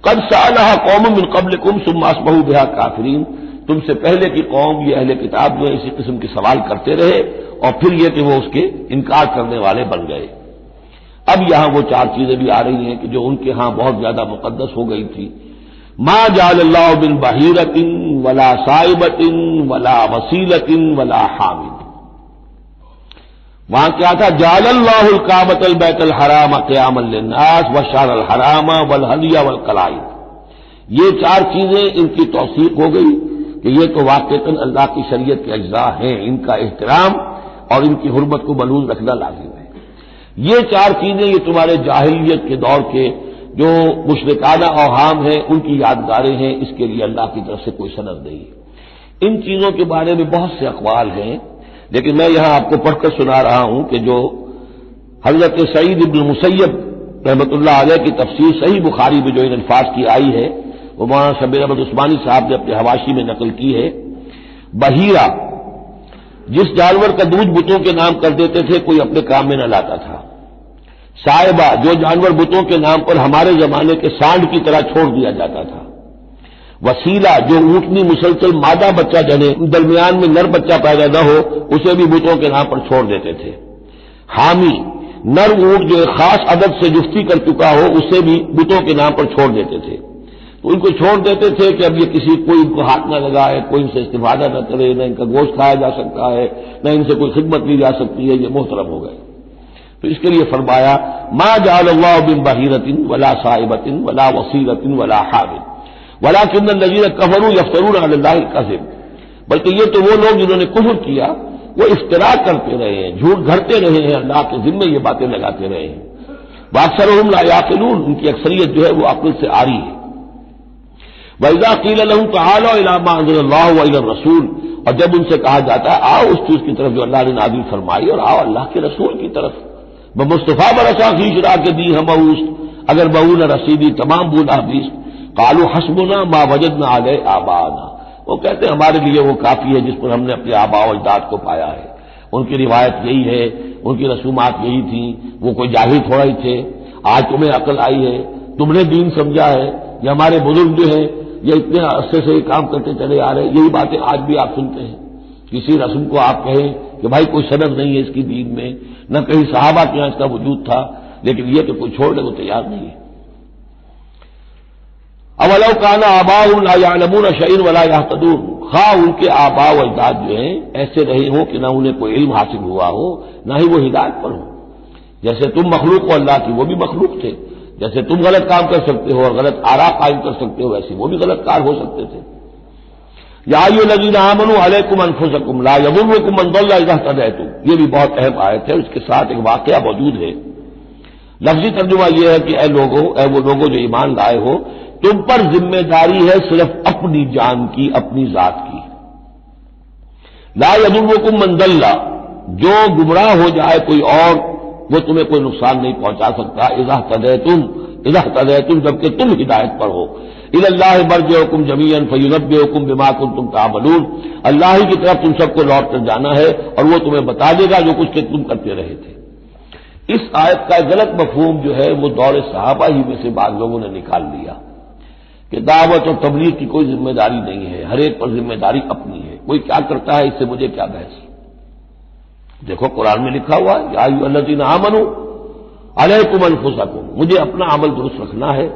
قد سألها قوم من قبلكم ثم اصبحوا بها کافرین، تم سے پہلے کی قوم یہ اہل کتاب جو ہے اسی قسم کے سوال کرتے رہے اور پھر یہ کہ وہ اس کے انکار کرنے والے بن گئے۔ اب یہاں وہ چار چیزیں بھی آ رہی ہیں کہ جو ان کے ہاں بہت زیادہ مقدس ہو گئی تھی۔ ما جعل اللہ من بحیرۃ ولا صائبۃ ولا وسیلۃ ولا حام، وہاں کیا تھا؟ جعل اللہ الکعبۃ البیت الحرام قیاما للناس والشہر الحرام والہدی والقلائد، یہ چار چیزیں ان کی توثیق ہو گئی کہ یہ تو واقعتاً اللہ کی شریعت کے اجزاء ہیں، ان کا احترام اور ان کی حرمت کو بلوز رکھنا لازم ہے۔ یہ چار چیزیں یہ تمہارے جاہلیت کے دور کے جو مشرکانہ اوہام ہیں ان کی یادگاریں ہیں، اس کے لیے اللہ کی طرف سے کوئی سند نہیں۔ ان چیزوں کے بارے میں بہت سے اقوال ہیں، لیکن میں یہاں آپ کو پڑھ کر سنا رہا ہوں کہ جو حضرت سعید ابن مسیب رحمۃ اللہ علیہ کی تفسیر صحیح بخاری میں جو ان الفاظ کی آئی ہے وہ مولانا شبیر احمد عثمانی صاحب نے اپنے حواشی میں نقل کی ہے۔ بحیرہ جس جانور کا دودھ بتوں کے نام کر دیتے تھے کوئی اپنے کام میں نہ لاتا تھا۔ صائبہ جو جانور بتوں کے نام پر ہمارے زمانے کے سانڈ کی طرح چھوڑ دیا جاتا تھا۔ وسیلہ جو اونٹنی مسلسل مادہ بچہ جنے درمیان میں نر بچہ پیدا نہ ہو اسے بھی بتوں کے نام پر چھوڑ دیتے تھے۔ حامی نر اونٹ جو ایک خاص عدد سے جفتی کر چکا ہو اسے بھی بتوں کے نام پر چھوڑ دیتے تھے، تو ان کو چھوڑ دیتے تھے کہ اب یہ کسی کوئی ان کو ہاتھ نہ لگائے، کوئی ان سے استفادہ نہ کرے، نہ ان کا گوشت کھایا جا سکتا ہے، نہ ان سے کوئی خدمت لی جا سکتی ہے، یہ محترم ہو گئے۔ تو اس کے لیے فرمایا ما جعل اللہ من بحیرۃ ولا صائبۃ ولا وسیلۃ ولا حام ولکن الذین کفروا یفترون علی اللہ الکذب، بلکہ یہ تو وہ لوگ جنہوں نے کفر کیا وہ افتراء کرتے رہے ہیں، جھوٹ گھڑتے رہے ہیں، اللہ کے ذمے یہ باتیں لگاتے رہے ہیں۔ واکثرهم لا یعقلون، ان کی اکثریت جو ہے وہ عقل سے عاری ہے۔ وَإِذَا قِيلَ لَهُمْ تَعَالَوْا إِلَىٰ مَا أَنزَلَ اللَّهُ وَإِلَى الرَّسُولِ، اور جب ان سے کہا جاتا ہے آؤ اس چیز کی طرف جو اللہ نے نازل فرمائی اور آؤ اللہ کے رسول کی طرف، بمصطفیٰ برسا خیش را کے دی ہم اوست، اگر بہو نہ رسیدی تمام بولا بیست، قالوا حسبنا ما وجدنا علیہ آباءنا، وہ کہتے ہیں ہمارے لیے وہ کافی ہے جس پر ہم نے اپنے آباء و اجداد کو پایا ہے، ان کی روایت یہی ہے، ان کی رسومات یہی تھیں، وہ کوئی جاہل تھوڑا ہی تھے، آج تمہیں عقل آئی ہے، تم نے دین سمجھا ہے، یہ ہمارے بزرگ جو ہیں یہ اتنے عرصے سے یہ کام کرتے چلے آ رہے ہیں، یہی باتیں آج بھی آپ سنتے ہیں۔ کسی رسم کو آپ کہیں کہ بھائی کوئی سند نہیں ہے اس کی دین میں، نہ کہیں صحابہ کے یہاں اس کا وجود تھا، لیکن یہ کہ کوئی چھوڑنے کو تیار نہیں ہے۔ اولو کان آباؤہم لا یعلمون شیئا ولا یہتدون، خواہ ان کے آباء و اجداد جو ہیں ایسے رہے ہوں کہ نہ انہیں کوئی علم حاصل ہوا ہو نہ ہی وہ ہدایت پر ہو، جیسے تم مخلوق ہو اللہ کی وہ بھی مخلوق تھے، جیسے تم غلط کام کر سکتے ہو اور غلط آراء قائم کر سکتے ہو ویسے وہ بھی غلط کار ہو سکتے تھے۔ یا ایھا الذین آمنوا علیکم انفسکم لا یضرکم من ضل اذا اہتدیتم، یہ بھی بہت اہم آیت ہے، اس کے ساتھ ایک واقعہ موجود ہے۔ لفظی ترجمہ یہ ہے کہ اے لوگوں، اے وہ لوگوں جو ایمان لائے ہو، تم پر ذمہ داری ہے صرف اپنی جان کی، اپنی ذات کی۔ لا یضرکم من ضل، جو گمراہ ہو جائے کوئی اور وہ تمہیں کوئی نقصان نہیں پہنچا سکتا، اذا اہتدیتم جبکہ تم ہدایت پر ہو۔ الی اللہ مرجعکم جمیعا فینبئکم بما کنتم تعملون، اللہ ہی کی طرف تم سب کو لوٹ کر جانا ہے اور وہ تمہیں بتا دے گا جو کچھ کہ تم کرتے رہے تھے۔ اس آیت کا غلط مفہوم جو ہے وہ دور صحابہ ہی میں سے بعض لوگوں نے نکال لیا کہ دعوت اور تبلیغ کی کوئی ذمہ داری نہیں ہے، ہر ایک پر ذمہ داری اپنی ہے، کوئی کیا کرتا ہے اس سے مجھے کیا بحث۔ دیکھو قرآن میں لکھا ہوا ہے یا ایھا الذین آمنوا علیکم انفسکم، مجھے اپنا عمل درست رکھنا ہے،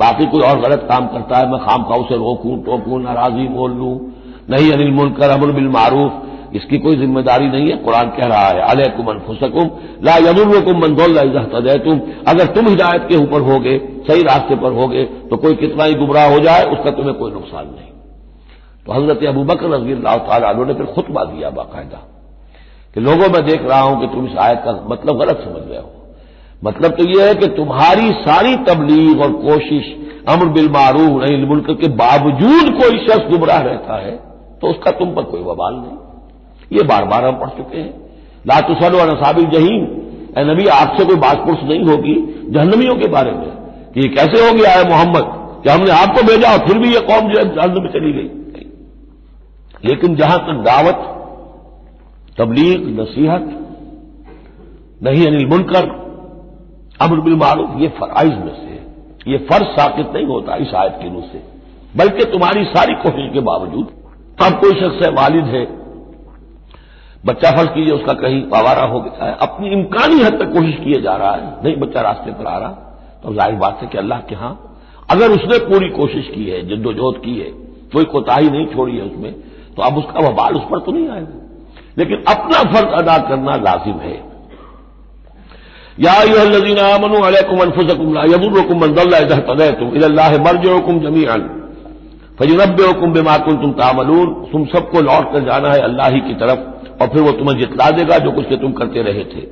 باقی کوئی اور غلط کام کرتا ہے میں خام خواہ اسے روکوں ٹوکوں ناراضی بول لوں، نہیں عن المنکر امر بالمعروف، اس کی کوئی ذمہ داری نہیں ہے۔ قرآن کہہ رہا ہے علیکم انفسکم لا یضرکم من ضل اذا اہتدیتم، اگر تم ہدایت کے اوپر ہوگے، صحیح راستے پر ہوگے تو کوئی کتنا ہی گمراہ ہو جائے اس کا تمہیں کوئی نقصان نہیں۔ تو حضرت ابوبکر رضی اللہ تعالیٰ عنہ نے پھر خطبہ دیا باقاعدہ کہ لوگوں میں دیکھ رہا ہوں کہ تم اس آیت کا مطلب غلط سمجھ رہے ہو، مطلب تو یہ ہے کہ تمہاری ساری تبلیغ اور کوشش امر بالمعروف نہی عن المنکر کے باوجود کوئی شخص گمراہ رہتا ہے تو اس کا تم پر کوئی وبال نہیں۔ یہ بار بار ہم پڑھ چکے ہیں، لا تسألوا عن اصحاب الجحیم، اے نبی آپ سے کوئی بات پرس نہیں ہوگی جہنمیوں کے بارے میں کہ یہ کیسے ہو گیا ہے محمد کہ ہم نے آپ کو بھیجا اور پھر بھی یہ قوم جو ہے جہنم میں چلی گئی. لیکن جہاں تک دعوت، تبلیغ، نصیحت، نہی عن المنکر، امر بالمعروف، یہ فرائض میں سے ہے. یہ فرض ساقط نہیں ہوتا اس آیت کے نور سے، بلکہ تمہاری ساری کوشش کے باوجود. اب کوئی شخص ہے، والد ہے، بچہ فرض کیجیے اس کا کہیں آوارہ ہو گیا ہے، اپنی امکانی حد تک کوشش کیے جا رہا ہے، نہیں بچہ راستے پر آ رہا، تو ظاہر بات ہے کہ اللہ کے ہاں اگر اس نے پوری کوشش کی ہے، جد و جہد کی ہے، کوئی کوتاہی نہیں چھوڑی ہے اس میں، تو اب اس کا وبال اس پر تو نہیں آئے گا. لیکن اپنا فرض ادا کرنا لازم ہے. یا ایھا الذین آمنوا علیکم انفسکم لا یضرکم من ضل اذا اهتدیتم الی اللہ مرجعکم جمیعا فینبئکم بما کنتم تعملون. تم سب کو لوٹ کر جانا ہے اللہ ہی کی طرف، اور پھر وہ تمہیں جتلا دے گا جو کچھ کہ تم کرتے رہے تھے.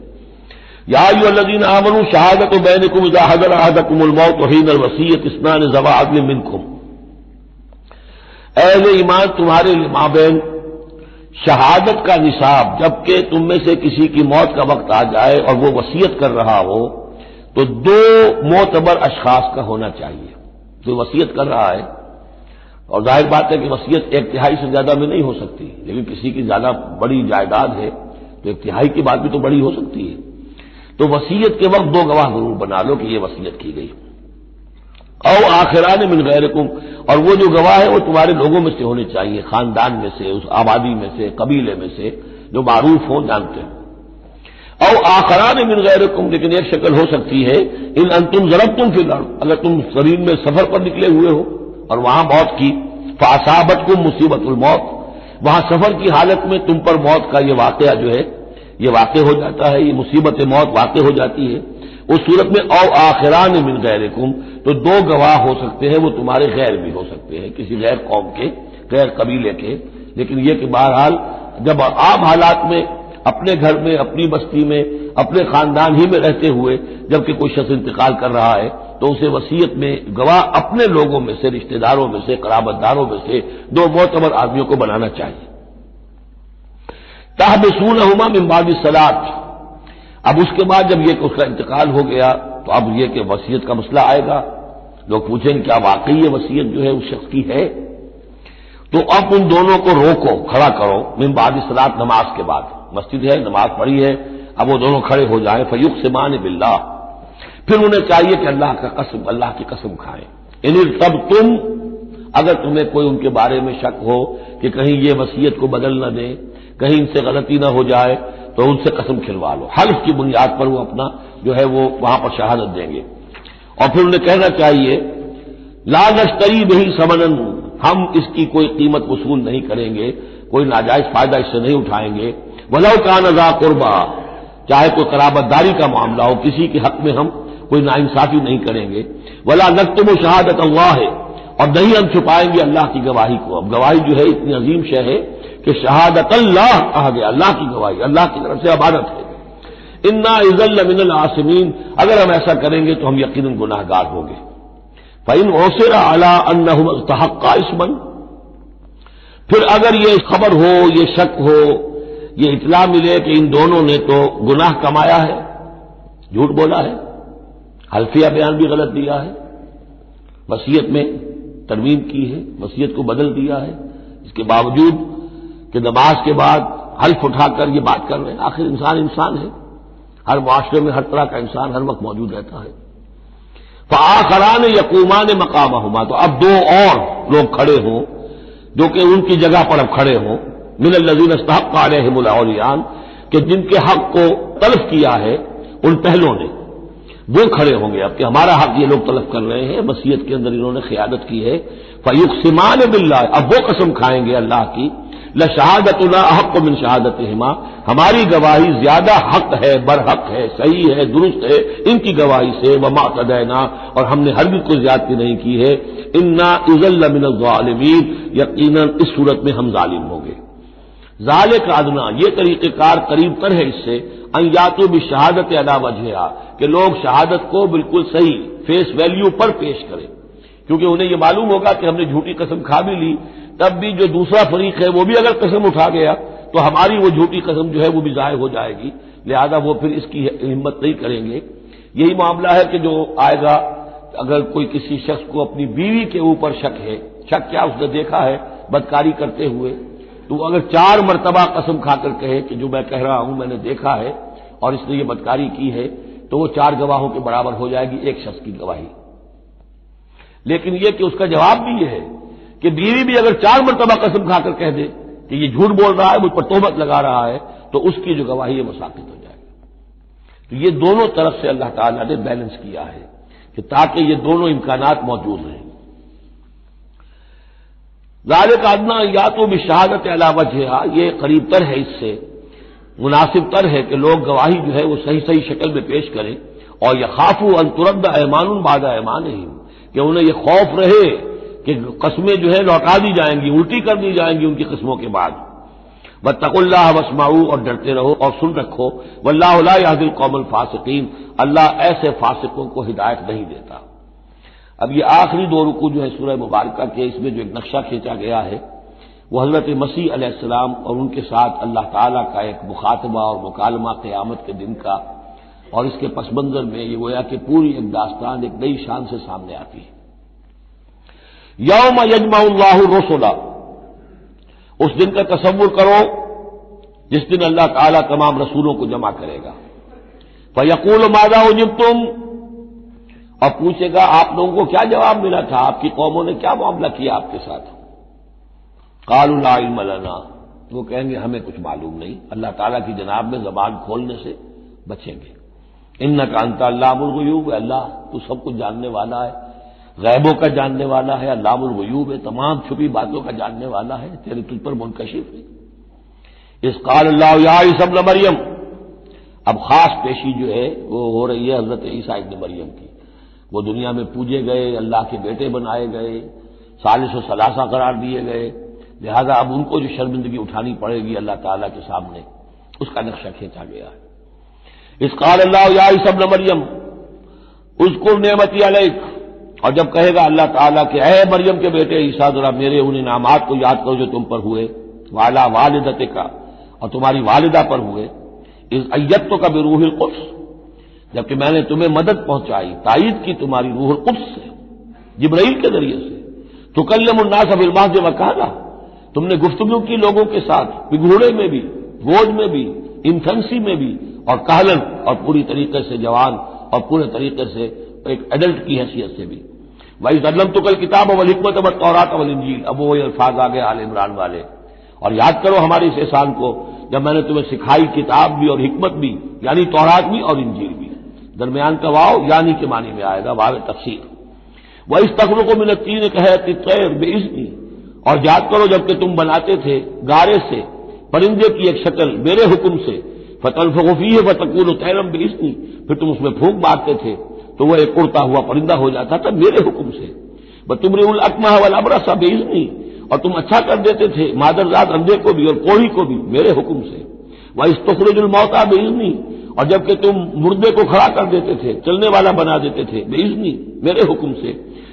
یا ایھا الذین آمنوا شہادۃ بینکم اذا حضر احدکم الموت حین الوصیۃ اثنان ذوی عدل منکم. اہل ایمان تمہارے مابین شہادت کا نصاب، جبکہ تم میں سے کسی کی موت کا وقت آ جائے اور وہ وصیت کر رہا ہو تو دو معتبر اشخاص کا ہونا چاہیے. جو وصیت کر رہا ہے، اور ظاہر بات ہے کہ وصیت ایک تہائی سے زیادہ میں نہیں ہو سکتی، لیکن کسی کی زیادہ بڑی جائیداد ہے تو ایک تہائی کی بات بھی تو بڑی ہو سکتی ہے. تو وصیت کے وقت دو گواہ ضرور بنا لو کہ یہ وصیت کی گئی. او آخران من غیرکم، اور وہ جو گواہ ہے وہ تمہارے لوگوں میں سے ہونے چاہیے، خاندان میں سے، اس آبادی میں سے، قبیلے میں سے، جو معروف ہوں، جانتے ہیں. او آخران من غیرکم، لیکن ایک شکل ہو سکتی ہے ان انتم ضربتم فی الارض، اگر تم زمین میں سفر پر نکلے ہوئے ہو اور وہاں موت کی، فاصابتکم مصیبت الموت، وہاں سفر کی حالت میں تم پر موت کا یہ واقعہ جو ہے یہ واقع ہو جاتا ہے، یہ مصیبت موت واقع ہو جاتی ہے. اس صورت میں او آخران من غیرکم، تو دو گواہ ہو سکتے ہیں، وہ تمہارے غیر بھی ہو سکتے ہیں، کسی غیر قوم کے، غیر قبیلے کے. لیکن یہ کہ بہرحال جب عام حالات میں اپنے گھر میں، اپنی بستی میں، اپنے خاندان ہی میں رہتے ہوئے جبکہ کوئی شخص انتقال کر رہا ہے تو اسے وصیت میں گواہ اپنے لوگوں میں سے، رشتہ داروں میں سے، قرابت داروں میں سے دو معتبر آدمیوں کو بنانا چاہیے. تحبسونہما من بعد الصلاۃ، اب اس کے بعد جب یہ کہ اس کا انتقال ہو گیا تو اب یہ کہ وصیت کا مسئلہ آئے گا. لوگ پوچھیں کہ کیا واقعی یہ وصیت جو ہے اس شخص کی ہے؟ تو اب ان دونوں کو روکو، کھڑا کرو، من بعد الصلاۃ، نماز کے بعد. مسجد ہے، نماز پڑھی ہے، اب وہ دونوں کھڑے ہو جائیں. فیقسمان باللہ، پھر انہیں چاہیے کہ اللہ کا قسم، اللہ کی قسم کھائیں. ان ارتبتم، اگر تمہیں کوئی ان کے بارے میں شک ہو کہ کہیں یہ وصیت کو بدل نہ دیں، کہیں ان سے غلطی نہ ہو جائے، تو ان سے قسم کھلوا لو. حلف کی بنیاد پر وہ اپنا جو ہے وہ وہاں پر شہادت دیں گے. اور پھر انہیں کہنا چاہیے لا نشتری بہ ثمنا، ہم اس کی کوئی قیمت وصول نہیں کریں گے، کوئی ناجائز فائدہ اس سے نہیں اٹھائیں گے. ولو کان ذا قربا، چاہے کوئی قرابت داری کا معاملہ ہو، کسی کے حق میں ہم کوئی ناانصافی نہیں کریں گے. ولا نکتم شہادت اللہ، اور نہیں ہم چھپائیں گے اللہ کی گواہی کو. اب گواہی جو ہے اتنی عظیم شے ہے کہ شہادت اللہ کہا گیا، اللہ کی گواہی، اللہ کی طرف سے عبادت ہے. انا اذا لمن العاصمین، اگر ہم ایسا کریں گے تو ہم یقیناً گناہ گار ہوں گے. فإن عثر على انهم استحقا اسما، پھر اگر یہ خبر ہو، یہ شک ہو، یہ اطلاع ملے کہ ان دونوں نے تو گناہ کمایا ہے، جھوٹ بولا ہے، حلفیہ بیان بھی غلط دیا ہے، وصیت میں ترمیم کی ہے، وصیت کو بدل دیا ہے، اس کے باوجود کہ نماز کے بعد حلف اٹھا کر یہ بات کر رہے ہیں. آخر انسان ہے، ہر معاشرے میں ہر طرح کا انسان ہر وقت موجود رہتا ہے. فآخران یقومان مقامہما، تو اب دو اور لوگ کھڑے ہوں جو کہ ان کی جگہ پر اب کھڑے ہوں، من الذین استحق علیہم الاولیان، کہ جن کے حق کو تلف کیا ہے ان پہلوں نے، وہ کھڑے ہوں گے اب کہ ہمارا حق یہ لوگ تلف کر رہے ہیں، وصیت کے اندر انہوں نے خیانت کی ہے. فیقسمان باللہ، اب وہ قسم کھائیں گے اللہ کی، لشہادتنا احق من شہادتہما، ہماری گواہی زیادہ حق ہے، برحق ہے، صحیح ہے، درست ہے ان کی گواہی سے. وما اعتدینا، اور ہم نے ہرگز کوئی زیادتی نہیں کی ہے. انا اذا لمن الظالمین، یقیناً اس صورت میں ہم ظالم ہوں گے. ذالک ادنا، یہ طریقہ کار قریب تر ہے اس سے، ان یاتوا بالشہادۃ علی وجہہا، کہ لوگ شہادت کو بالکل صحیح فیس ویلیو پر پیش کریں، کیونکہ انہیں یہ معلوم ہوگا کہ ہم نے جھوٹی قسم کھا بھی لی، تب بھی جو دوسرا فریق ہے وہ بھی اگر قسم اٹھا گیا تو ہماری وہ جھوٹی قسم جو ہے وہ بھی ضائع ہو جائے گی. لہذا وہ پھر اس کی ہمت نہیں کریں گے. یہی معاملہ ہے کہ جو آئے گا اگر کوئی کسی شخص کو اپنی بیوی کے اوپر شک ہے، شک کیا اس نے دیکھا ہے بدکاری کرتے ہوئے، تو وہ اگر 4 مرتبہ قسم کھا کر کہے کہ جو میں کہہ رہا ہوں میں نے دیکھا ہے اور اس نے یہ بدکاری کی ہے، تو وہ 4 گواہوں کے برابر ہو جائے گی ایک شخص کی گواہی۔ لیکن یہ کہ اس کا جواب بھی یہ ہے کہ بیوی بھی اگر 4 مرتبہ قسم کھا کر کہہ دے کہ یہ جھوٹ بول رہا ہے، مجھ پر تہمت لگا رہا ہے، تو اس کی جو گواہی ہے وہ ثابت ہو جائے گی۔ تو یہ دونوں طرف سے اللہ تعالیٰ نے بیلنس کیا ہے کہ تاکہ یہ دونوں امکانات موجود رہیں۔ ذالک ادنیٰ یا تو بشہادت علی وجہہا، یہ قریب تر ہے، اس سے مناسب تر ہے کہ لوگ گواہی جو ہے وہ صحیح شکل میں پیش کریں، اور یخافوا ان ترد ایمان بعد ایمانہم، کہ انہیں یہ خوف رہے کہ قسمیں جو ہے لوٹا دی جائیں گی، الٹی کر دی جائیں گی ان کی قسموں کے بعد۔ واتقوا اللہ واسمعوا، اور ڈرتے رہو اور سن رکھو، واللہ لا یہدی القوم الفاسقین، اللہ ایسے فاسقوں کو ہدایت نہیں دیتا۔ اب یہ آخری 2 رکوع جو ہے سورہ مبارکہ کے، اس میں جو ایک نقشہ کھینچا گیا ہے وہ حضرت مسیح علیہ السلام اور ان کے ساتھ اللہ تعالیٰ کا ایک مخاطبہ اور مکالمہ قیامت کے دن کا، اور اس کے پس منظر میں یہ گویا کہ پوری ایک داستان ایک نئی شان سے سامنے آتی ہے۔ یوم یجمع اللہ الرسل، اس دن کا تصور کرو جس دن اللہ تعالیٰ تمام رسولوں کو جمع کرے گا۔ فیقول ماذا اجبتم، اور پوچھے گا آپ لوگوں کو کیا جواب ملا تھا، آپ کی قوموں نے کیا معاملہ کیا آپ کے ساتھ۔ قالوا لا علم لنا، وہ کہیں گے ہمیں کچھ معلوم نہیں، اللہ تعالیٰ کی جناب میں زبان کھولنے سے بچیں گے۔ انک انت علام الغیوب، اللہ تو سب کچھ جاننے والا ہے، غیبوں کا جاننے والا ہے، علام الغیوب ہے، تمام چھپی باتوں کا جاننے والا ہے، تیرے تجھ پر منکشف ہے۔ اس قال اللہ یا عیسی ابن مریم، اب خاص پیشی جو ہے وہ ہو رہی ہے حضرت عیسیٰ ابن مریم کی۔ وہ دنیا میں پوجے گئے، اللہ کے بیٹے بنائے گئے، ثالث و ثلاثہ قرار دیے گئے، لہذا اب ان کو جو شرمندگی اٹھانی پڑے گی اللہ تعالیٰ کے سامنے، اس کا نقشہ کھینچا گیا ہے۔ اس قال اللہ یا عیسی ابن مریم اذکر نعمتی علیک، اور جب کہے گا اللہ تعالیٰ کہ اے مریم کے بیٹے عیسیٰ ذرا میرے ان انعامات کو یاد کرو جو تم پر ہوئے، وعلی والدتک، اور تمہاری والدہ پر ہوئے، اذ ایدتک بروح القدس، جبکہ میں نے تمہیں مدد پہنچائی، تائید کی تمہاری روح القدس سے، جبرائیل کے ذریعے سے، تکلم الناس بالمہد وکہلا، تم نے گفتگو کی لوگوں کے ساتھ، بگھوڑے میں بھی، گود میں بھی، انفنسی میں بھی، اور کہلن، اور پوری طریقے سے جوان اور پورے طریقے سے ایک ایڈلٹ کی حیثیت سے بھی۔ وَإِذْ عَلَّمْتُكَ الْكِتَابَ وَالْحِكْمَةَ وَالتَّوْرَاةَ وَالْإِنْجِيلَ، اب وہ الفاظ آگے آل عمران والے، اور یاد کرو ہمارے اس احسان کو جب میں نے تمہیں سکھائی کتاب بھی اور حکمت بھی، یعنی تورات بھی اور انجیل بھی، درمیان کا واو یعنی کے معنی میں آئے گا، واو تفسیر۔ وَإِذْ تَخْلُقُ مِنَ الطِّينِ كَهَيْئَةِ الطَّيْرِ بِإِذْنِي، اور یاد کرو جبکہ تم بناتے تھے گارے سے پرندے کی ایک شکل میرے حکم سے، فَتَنفُخُ فِيهِ فَتَكُونُ طَيْرًا بِإِذْنِي، پھر تم اس میں پھونک مارتے تھے تو وہ ایک اڑتا ہوا پرندہ ہو جاتا تھا میرے حکم سے۔ وَتُبْرِئُ الْأَكْمَحَ وَالْأَبْرَصَ بِإِذْنِي، اور تم اچھا کر دیتے تھے مادرزاد اندھے کو بھی اور کوڑھی کو بھی میرے حکم سے۔ وَإِذْ تُخْرِجُ الْمَوْتَىٰ بِإِذْنِي، اور جبکہ تم مردے کو کھڑا کر دیتے تھے، چلنے والا بنا دیتے تھے، بِإِذْنِي، میرے حکم سے۔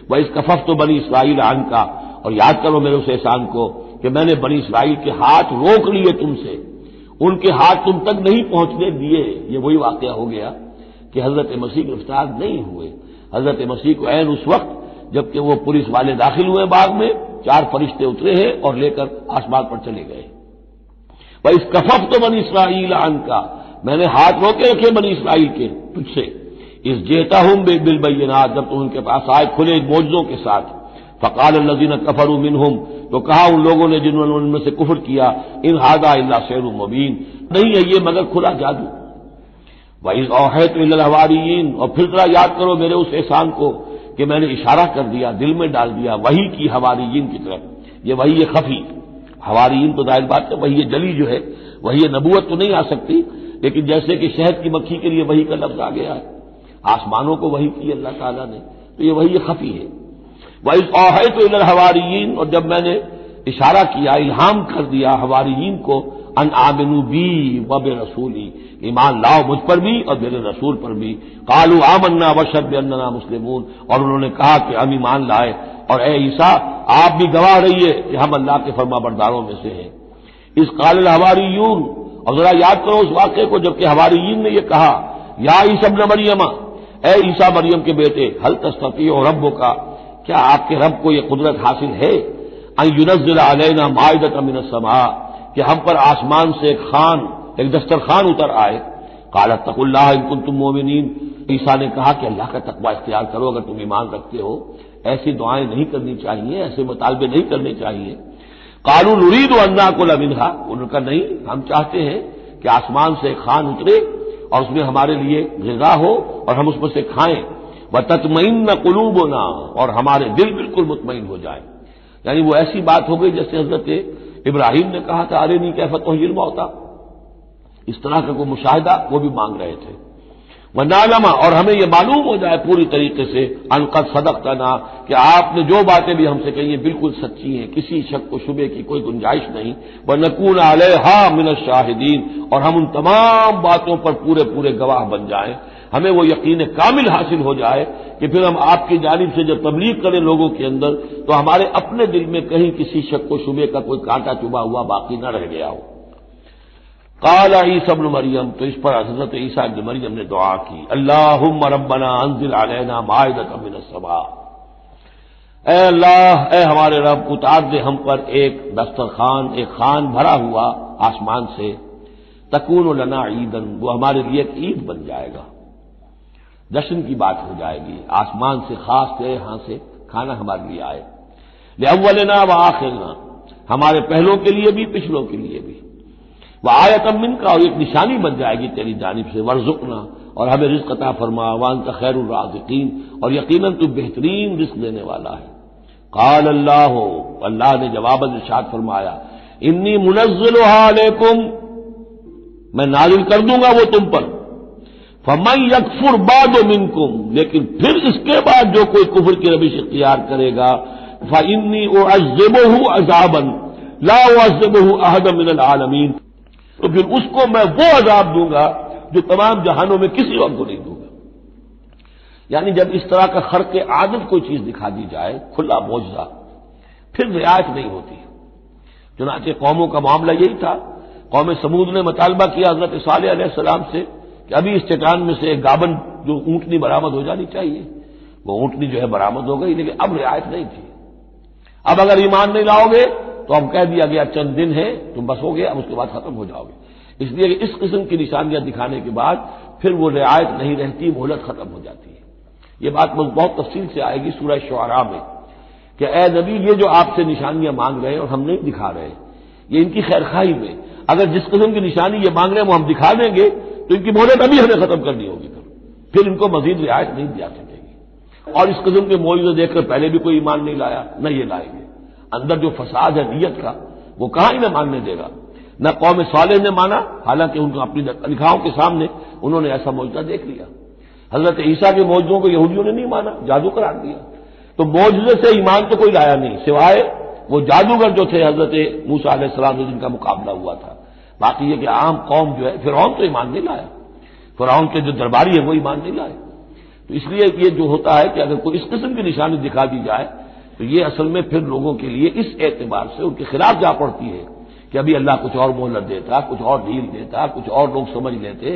وَإِذْ كَفَفْتُ بَنِي إِسْرَائِيلَ عَنْكَ، اور یاد کرو میرے اس احسان کو کہ میں نے بنی اسرائیل کے ہاتھ روک لیے تم سے، ان کے ہاتھ تم تک نہیں پہنچنے دیے۔ یہ وہی واقعہ ہو گیا کہ حضرت مسیح گرفتار نہیں ہوئے، حضرت مسیح کو عین اس وقت جبکہ وہ پولیس والے داخل ہوئے باغ میں، 4 فرشتے اترے ہیں اور لے کر آسمان پر چلے گئے۔ وَإِذْ كَفَفْتُ بَنِي إِسْرَائِيلَ عَنْكَ، میں نے ہاتھ روکے رکھے بنی اسرائیل کے تجھ سے، اِذْ جِئْتَهُم بِالْبَيِّنَاتِ، جب تم ان کے پاس آئے کھلے معجزوں کے ساتھ۔ فَقَالَ الَّذِينَ كَفَرُوا مِنْهُمْ، تو کہا ان لوگوں نے جنہوں نے ان میں سے کفر کیا، اِنْ هَٰذَا إِلَّا سِحْرٌ مُّبِينٌ، نہیں ہے یہ مگر کھلا جادو۔ وَإِذْ أَوْحَيْتُ إِلَى الْحَوَارِيِّينَ، اور پھر ذرا یاد کرو میرے اس احسان کو کہ میں نے اشارہ کر دیا، دل میں ڈال دیا وحی کی حواریین کی طرف۔ یہ وحی خفی، حواریین تو ظاہر بات ہے وحی جلی جو ہے، وحی نبوت تو نہیں آ سکتی، لیکن جیسے کہ شہد کی مکھی کے لیے وحی کا لفظ آ گیا ہے، آسمانوں کو وحی کی اللہ تعالیٰ نے، تو یہ وحی خفی ہے۔ وَإِذْ أَوْحَيْتُ إِلَى الْحَوَارِيِّينَ، اور جب میں نے اشارہ کیا، الہام کر دیا حواریین کو، ان آمنوا بی وبرسولی، ایمان لاؤ مجھ پر بھی اور میرے رسول پر بھی۔ قالوا آمنا واشهد بأننا مسلمون، اور انہوں نے کہا کہ ہم ایمان لائے اور اے عیسیٰ آپ بھی گواہ رہیے کہ ہم اللہ کے فرما برداروں میں سے ہیں۔ اذ قال الحواریون، اور ذرا یاد کرو اس واقعے کو جبکہ حواریین نے یہ کہا، یا عیسی ابن مریم، اے عیسیٰ مریم کے بیٹے حل تستطیع ربک، کیا آپ کے رب کو یہ قدرت حاصل ہے ان ینزل علینا مائدۃ من السماء، کہ ہم پر آسمان سے ایک دسترخوان اتر آئے؟ قال اتقوا اللہ ان کنتم مؤمنین، عیسیٰ نے کہا کہ اللہ کا تقوی اختیار کرو اگر تم ایمان رکھتے ہو، ایسی دعائیں نہیں کرنی چاہیے، ایسے مطالبے نہیں کرنے چاہیے۔ قالوا نريد ان ناكل منها، انہوں نے کہا نہیں، ہم چاہتے ہیں کہ آسمان سے ایک خوان اترے اور اس میں ہمارے لیے غذا ہو اور ہم اس میں سے کھائیں، وتطمئن قلوبنا، اور ہمارے دل بالکل مطمئن ہو جائیں۔ یعنی وہ ایسی بات ہو گئی جیسے حضرت ابراہیم نے کہا تھا ارنی کیف تحیی الموتیٰ، اس طرح کا کوئی مشاہدہ وہ بھی مانگ رہے تھے۔ ونعلم، اور ہمیں یہ معلوم ہو جائے پوری طریقے سے ان قد صدقتنا، کہ آپ نے جو باتیں بھی ہم سے کہی ہیں بالکل سچی ہیں، کسی شک و شبے کی کوئی گنجائش نہیں۔ ونکون علیہا من الشاہدین، اور ہم ان تمام باتوں پر پورے گواہ بن جائیں، ہمیں وہ یقین کامل حاصل ہو جائے کہ پھر ہم آپ کی جانب سے جب تبلیغ کریں لوگوں کے اندر تو ہمارے اپنے دل میں کہیں کسی شک و شبے کا کوئی کانٹا چبھا ہوا باقی نہ رہ گیا ہو۔ قال عیسی ابن مریم، تو اس پر حضرت عیسیٰ ابن مریم نے دعا کی، اللہم ربنا انزل علینا مائدۃ من السماء، اے اللہ، اے ہمارے رب، اتار دے ہم پر ایک دسترخوان، ایک خوان بھرا ہوا آسمان سے، تکون لنا عیدن، وہ ہمارے لیے ایک عید بن جائے گا، جشن کی بات ہو جائے گی، آسمان سے خاص تیرے ہاں سے کھانا ہمارے لیے آئے، لأولنا وآخرنا، ہمارے پہلوں کے لیے بھی پچھلوں کے لیے بھی، وآیۃ منک، اور ایک نشانی بن جائے گی تیری جانب سے، وارزقنا، اور ہمیں رزق عطا فرما، وانت خیر الرازقین، اور یقیناً تو بہترین رزق دینے والا ہے۔ قال اللہ نے جواباً ارشاد فرمایا، انی منزلها علیکم، میں نازل کر دوں گا وہ تم پر، فمن یکفر بعد منکم، لیکن پھر اس کے بعد جو کوئی کفر کی روش اختیار کرے گا، فانی اعذبہ عذابا لا اعذبہ احدا من العالمین، تو پھر اس کو میں وہ عذاب دوں گا جو تمام جہانوں میں کسی اور کو نہیں دوں گا۔ یعنی جب اس طرح کا خرق عادت کوئی چیز دکھا دی جائے، کھلا معجزہ، پھر رعایت نہیں ہوتی۔ چنانچہ قوموں کا معاملہ یہی تھا، قوم سمود نے مطالبہ کیا حضرت صالح علیہ السلام سے کہ ابھی اس چٹان میں سے ایک گابن جو اونٹنی برآمد ہو جانی چاہیے، وہ اونٹنی جو ہے برآمد ہو گئی، لیکن اب رعایت نہیں تھی۔ اب اگر ایمان نہیں لاؤ گے تو اب کہہ دیا گیا چند دن ہے، تم بس ہو گیا، اب اس کے بعد ختم ہو جاؤ گے۔ اس لیے کہ اس قسم کی نشانیاں دکھانے کے بعد پھر وہ رعایت نہیں رہتی، مہلت ختم ہو جاتی ہے۔ یہ بات بہت تفصیل سے آئے گی سورہ شعراء میں کہ اے نبی، یہ جو آپ سے نشانیاں مانگ رہے ہیں اور ہم نہیں دکھا رہے، یہ ان کی خیر خواہی میں، اگر جس قسم کی نشانی یہ مانگ رہے ہیں وہ ہم دکھا دیں گے تو ان کی مہلت ابھی ہمیں ختم کرنی ہوگی، پھر ان کو مزید رعایت نہیں دیا سکے گی۔ اور اس قسم کے معجزے دیکھ کر پہلے بھی کوئی ایمان نہیں لایا، نہ یہ لائیں گے۔ اندر جو فساد ہے نیت کا، وہ کہاں ہی نہ ماننے دے گا۔ نہ قوم صالح نے مانا، حالانکہ ان کو اپنی نگاہوں کے سامنے انہوں نے ایسا معجزہ دیکھ لیا۔ حضرت عیسیٰ کے معجزوں کو یہودیوں نے نہیں مانا، جادو قرار دیا۔ تو معجزے سے ایمان تو کوئی لایا نہیں، سوائے وہ جادوگر جو تھے حضرت موسیٰ علیہ السلام سے جن کا مقابلہ ہوا تھا۔ باقی یہ کہ عام قوم جو ہے، فرعون تو ایمان نہیں لایا، فرعون کے جو درباری ہیں وہ ایمان نہیں لائے۔ تو اس لیے یہ جو ہوتا ہے کہ اگر کوئی اس قسم کی نشانی دکھا دی جائے تو یہ اصل میں پھر لوگوں کے لیے اس اعتبار سے ان کے خلاف جا پڑتی ہے کہ ابھی اللہ کچھ اور مہلت دیتا، کچھ اور ڈھیل دیتا، کچھ اور لوگ سمجھ لیتے،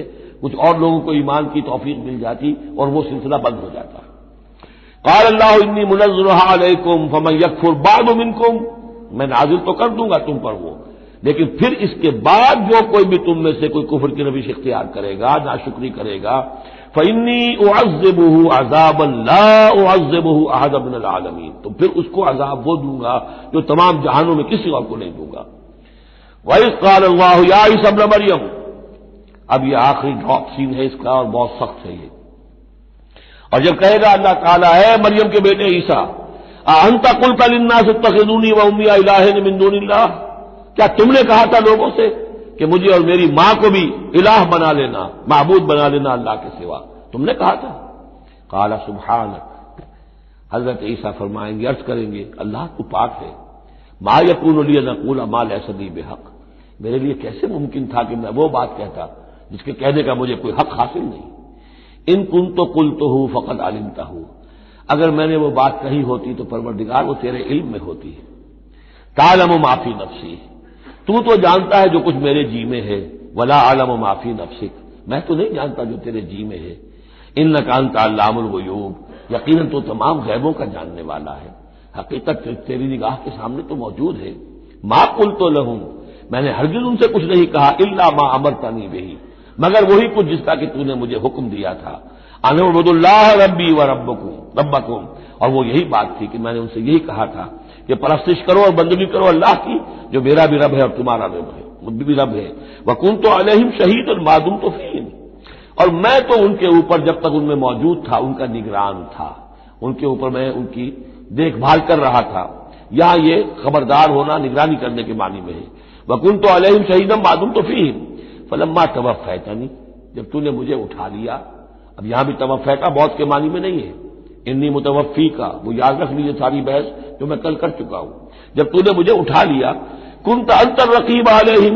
کچھ اور لوگوں کو ایمان کی توفیق مل جاتی اور وہ سلسلہ بند ہو جاتا۔ قال اللہ انی منزلها علیکم فمن یکفر بعد منکم، میں نازل تو کر دوں گا تم پر وہ، لیکن پھر اس کے بعد جو کوئی بھی تم میں سے کوئی کفر کی روش اختیار کرے گا، ناشکری کرے گا، فإنی اعذبہ عذابا لا اعذبہ احدا من العالمین، تو پھر اس کو عذاب وہ دوں گا جو تمام جہانوں میں کسی اور کو نہیں دوں گا۔ وَإِذْ قَالَ اللَّهُ يَا عِيسَى ابْنَ مَرْيَمَ، اب یہ آخری ڈراپ سین ہے اس کا اور بہت سخت ہے یہ۔ اور جب کہے گا اللہ تعالیٰ، اے مریم کے بیٹے عیسیٰ، أَأَنْتَ قُلْتَ لِلنَّاسِ اتَّخِذُونِي وَأُمِّيَ إِلَٰهَيْنِ مِن دُونِ اللَّهِ، کیا تم نے کہا تھا لوگوں سے کہ مجھے اور میری ماں کو بھی الہ بنا لینا، معبود بنا لینا اللہ کے سوا، تم نے کہا تھا؟ قال سبحانک، حضرت عیسیٰ فرمائیں گے، عرض کریں گے، اللہ تو پاک ہے، ما یکون لی ان اقول ما لیس لی بحق، میرے لیے کیسے ممکن تھا کہ میں وہ بات کہتا جس کے کہنے کا مجھے کوئی حق حاصل نہیں۔ ان کنت قلتہ فقد علمتہ، اگر میں نے وہ بات کہی ہوتی تو پروردگار وہ تیرے علم میں ہوتی ہے۔ تعلم ما فی نفسی، تو جانتا ہے جو کچھ میرے جی میں ہے، ولا اعلم ما فی نفسک، میں تو نہیں جانتا جو تیرے جی میں ہے۔ انک انت علام الغیوب، یقیناً تو تمام غیبوں کا جاننے والا ہے، حقیقت تیری نگاہ کے سامنے تو موجود ہے۔ ما قلت لہم، میں نے ہرگز ان سے کچھ نہیں کہا، الا ما امرتنی بہ، مگر وہی کچھ جس کا کہ تو نے مجھے حکم دیا تھا، ان اعبدوا اللہ ربی و ربکم، اور وہ یہی بات تھی کہ میں نے ان سے یہی کہا تھا کہ پرستش کرو اور بندگی کرو اللہ کی، جو میرا بھی رب ہے اور تمہارا رب ہے، مجھ بھی رب ہے۔ وکنت علیہم شہیدا ما دمت فیہم، اور میں تو ان کے اوپر جب تک ان میں موجود تھا ان کا نگران تھا، ان کے اوپر میں ان کی دیکھ بھال کر رہا تھا۔ یہاں یہ خبردار ہونا نگرانی کرنے کے معنی میں ہے۔ وکنت علیہم شہیدا ما دمت فیہم فلما توفیتنی، جب تو نے مجھے اٹھا لیا۔ اب یہاں بھی توفیتا موت کے معنی میں نہیں ہے، انی متوفی کا، وہ یاد رکھ لیجیے ساری بحث جو میں کل کر چکا ہوں۔ جب تو نے مجھے اٹھا لیا، کنت انت الرقیب علیہم،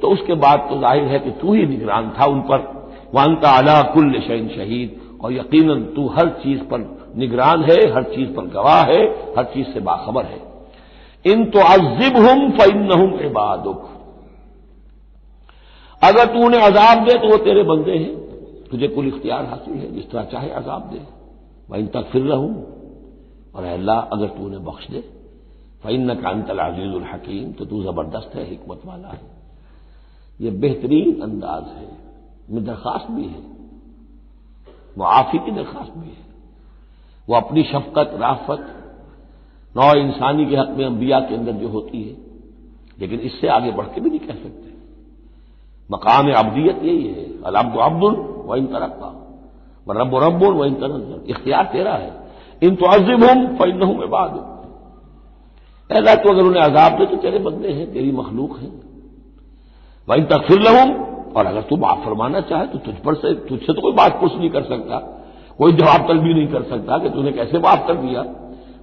تو اس کے بعد تو ظاہر ہے کہ تو ہی نگران تھا ان پر، وانت علی کل شیء شہید، اور یقیناً تو ہر چیز پر نگران ہے، ہر چیز پر گواہ ہے، ہر چیز سے باخبر ہے۔ ان تعذبہم فانہم عبادک، اگر تو انہیں عذاب دے تو وہ تیرے بندے ہیں، تجھے کل اختیار حاصل ہے، جس طرح چاہے عذاب دے۔ وَإِن تغفر لَهُمْ، اور اے اللہ اگر تو انہیں بخش دے، فَإِنَّكَ أَنْتَ الْعَزِيزُ الْحَكِيمُ، تو تو زبردست ہے، حکمت والا ہے۔ یہ بہترین انداز ہے، میں درخواست بھی ہے، معافی کی درخواست بھی ہے۔ وہ اپنی شفقت، رافت نوع انسانی کے حق میں انبیاء کے اندر جو ہوتی ہے، لیکن اس سے آگے بڑھ کے بھی نہیں کہہ سکتے۔ مقام عبدیت یہی ہے، العبد عبد وان ترقى والرب رب وان تنزل، اختیار تیرا ہے۔ ان تعذبهم فانهم عبادك، اے اللہ تو اگر انہیں عذاب دے تو تیرے بندے ہیں، تیری مخلوق ہیں۔ وان تغفر لهم، اور اگر تو معاف فرمانا چاہے تو تجھ سے تو کوئی بات پرس نہیں کر سکتا، کوئی جواب طلبی نہیں کر سکتا کہ تو نے کیسے معاف کر دیا۔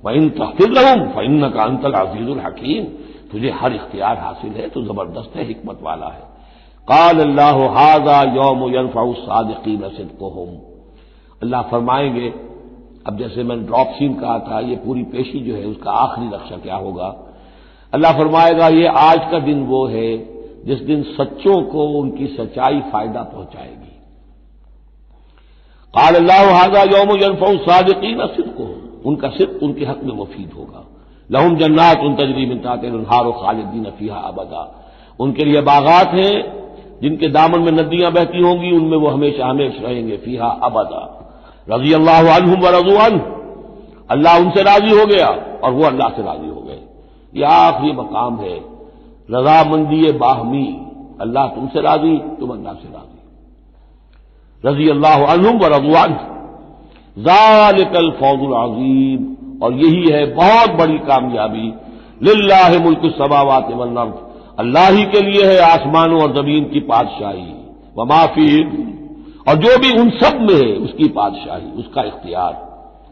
وان تغفر لهم فانك انت العزيز الحكيم، تجھے ہر اختیار حاصل ہے، تو زبردست ہے، حکمت والا ہے۔ قال اللہ ھذا یوم ينفع الصادقین صدقهم، اللہ فرمائیں گے، اب جیسے میں نے ڈراپ سین کہا تھا، یہ پوری پیشی جو ہے اس کا آخری نقشہ کیا ہوگا، اللہ فرمائے گا یہ آج کا دن وہ ہے جس دن سچوں کو ان کی سچائی فائدہ پہنچائے گی۔ قال اللہ ھذا یوم ينفع الصادقین صدقهم، ان کا صدق ان کے حق میں مفید ہوگا۔ لہم جنات تجری من تحتها الانہار خالدین فیہا ابدا، ان کے لیے باغات ہیں جن کے دامن میں ندیاں بہتی ہوں گی، ان میں وہ ہمیشہ ہمیشہ رہیں گے، فیہا ابدا۔ رضی اللہ عنہم ورضوا عنہ، اللہ ان سے راضی ہو گیا اور وہ اللہ سے راضی ہو گئے۔ یہ آخری مقام ہے، رضامندی باہمی، اللہ تم سے راضی، تم اللہ سے راضی۔ رضی اللہ عنہم ورضوا عنہ، ذالک الفوز العظیم، اور یہی ہے بہت بڑی کامیابی۔ للہ ملک السماوات والارض، اللہ ہی کے لیے ہے آسمانوں اور زمین کی بادشاہی، وما فیہن، اور جو بھی ان سب میں ہے اس کی بادشاہی، اس کا اختیار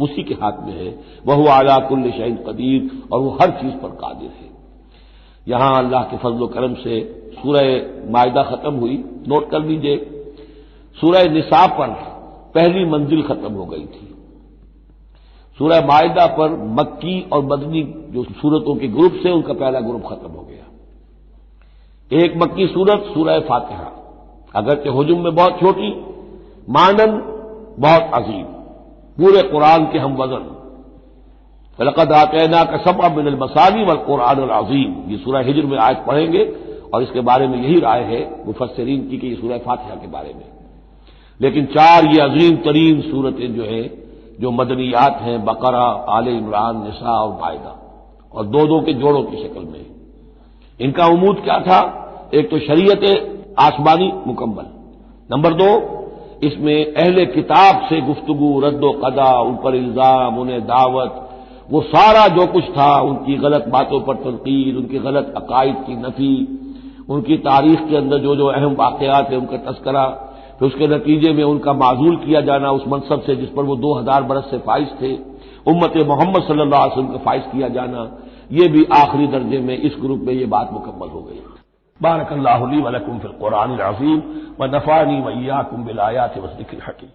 اسی کے ہاتھ میں ہے۔ وہو علی کل شیء قدیر، اور وہ ہر چیز پر قادر ہے۔ یہاں اللہ کے فضل و کرم سے سورہ مائدہ ختم ہوئی، نوٹ کر لیجئے، سورہ نساء پر پہلی منزل ختم ہو گئی تھی۔ سورہ مائدہ پر مکی اور مدنی جو سورتوں کے گروپ سے ان کا پہلا گروپ ختم ہو گیا۔ ایک مکی سورت سورہ فاتحہ، اگرچہ حجم میں بہت چھوٹی، مانند بہت عظیم، پورے قرآن کے ہم وزن۔ فَلَقَدْ آتَيْنَاكَ سَبْعًا مِنَ الْمَثَانِي وَالْقُرْآنِ الْعَظِيمِ، یہ سورہ ہجر میں آیت پڑھیں گے، اور اس کے بارے میں یہی رائے ہے مفسرین کی کہ یہ سورہ فاتحہ کے بارے میں۔ لیکن چار یہ عظیم ترین سورتیں جو ہیں، جو مدنیات ہیں، بقرہ، آل عمران، نساء اور مائدہ، اور دو دو کے جوڑوں کی شکل میں۔ ان کا عمود کیا تھا؟ ایک تو شریعت آسمانی مکمل، نمبر دو اس میں اہل کتاب سے گفتگو، رد و قضا، ان پر الزام، انہیں دعوت، وہ سارا جو کچھ تھا، ان کی غلط باتوں پر تنقید، ان کی غلط عقائد کی نفی، ان کی تاریخ کے اندر جو جو اہم واقعات ہیں ان کا تذکرہ، پھر اس کے نتیجے میں ان کا معزول کیا جانا اس منصب سے جس پر وہ 2000 برس سے فائز تھے، امت محمد صلی اللہ علیہ وسلم کا فائز کیا جانا، یہ بھی آخری درجے میں اس گروپ میں یہ بات مکمل ہو گئی۔ بارک اللہ لی ولکم فی القرآن العظیم ونفعنی وإیاکم بالآیات والذکر الحکیم۔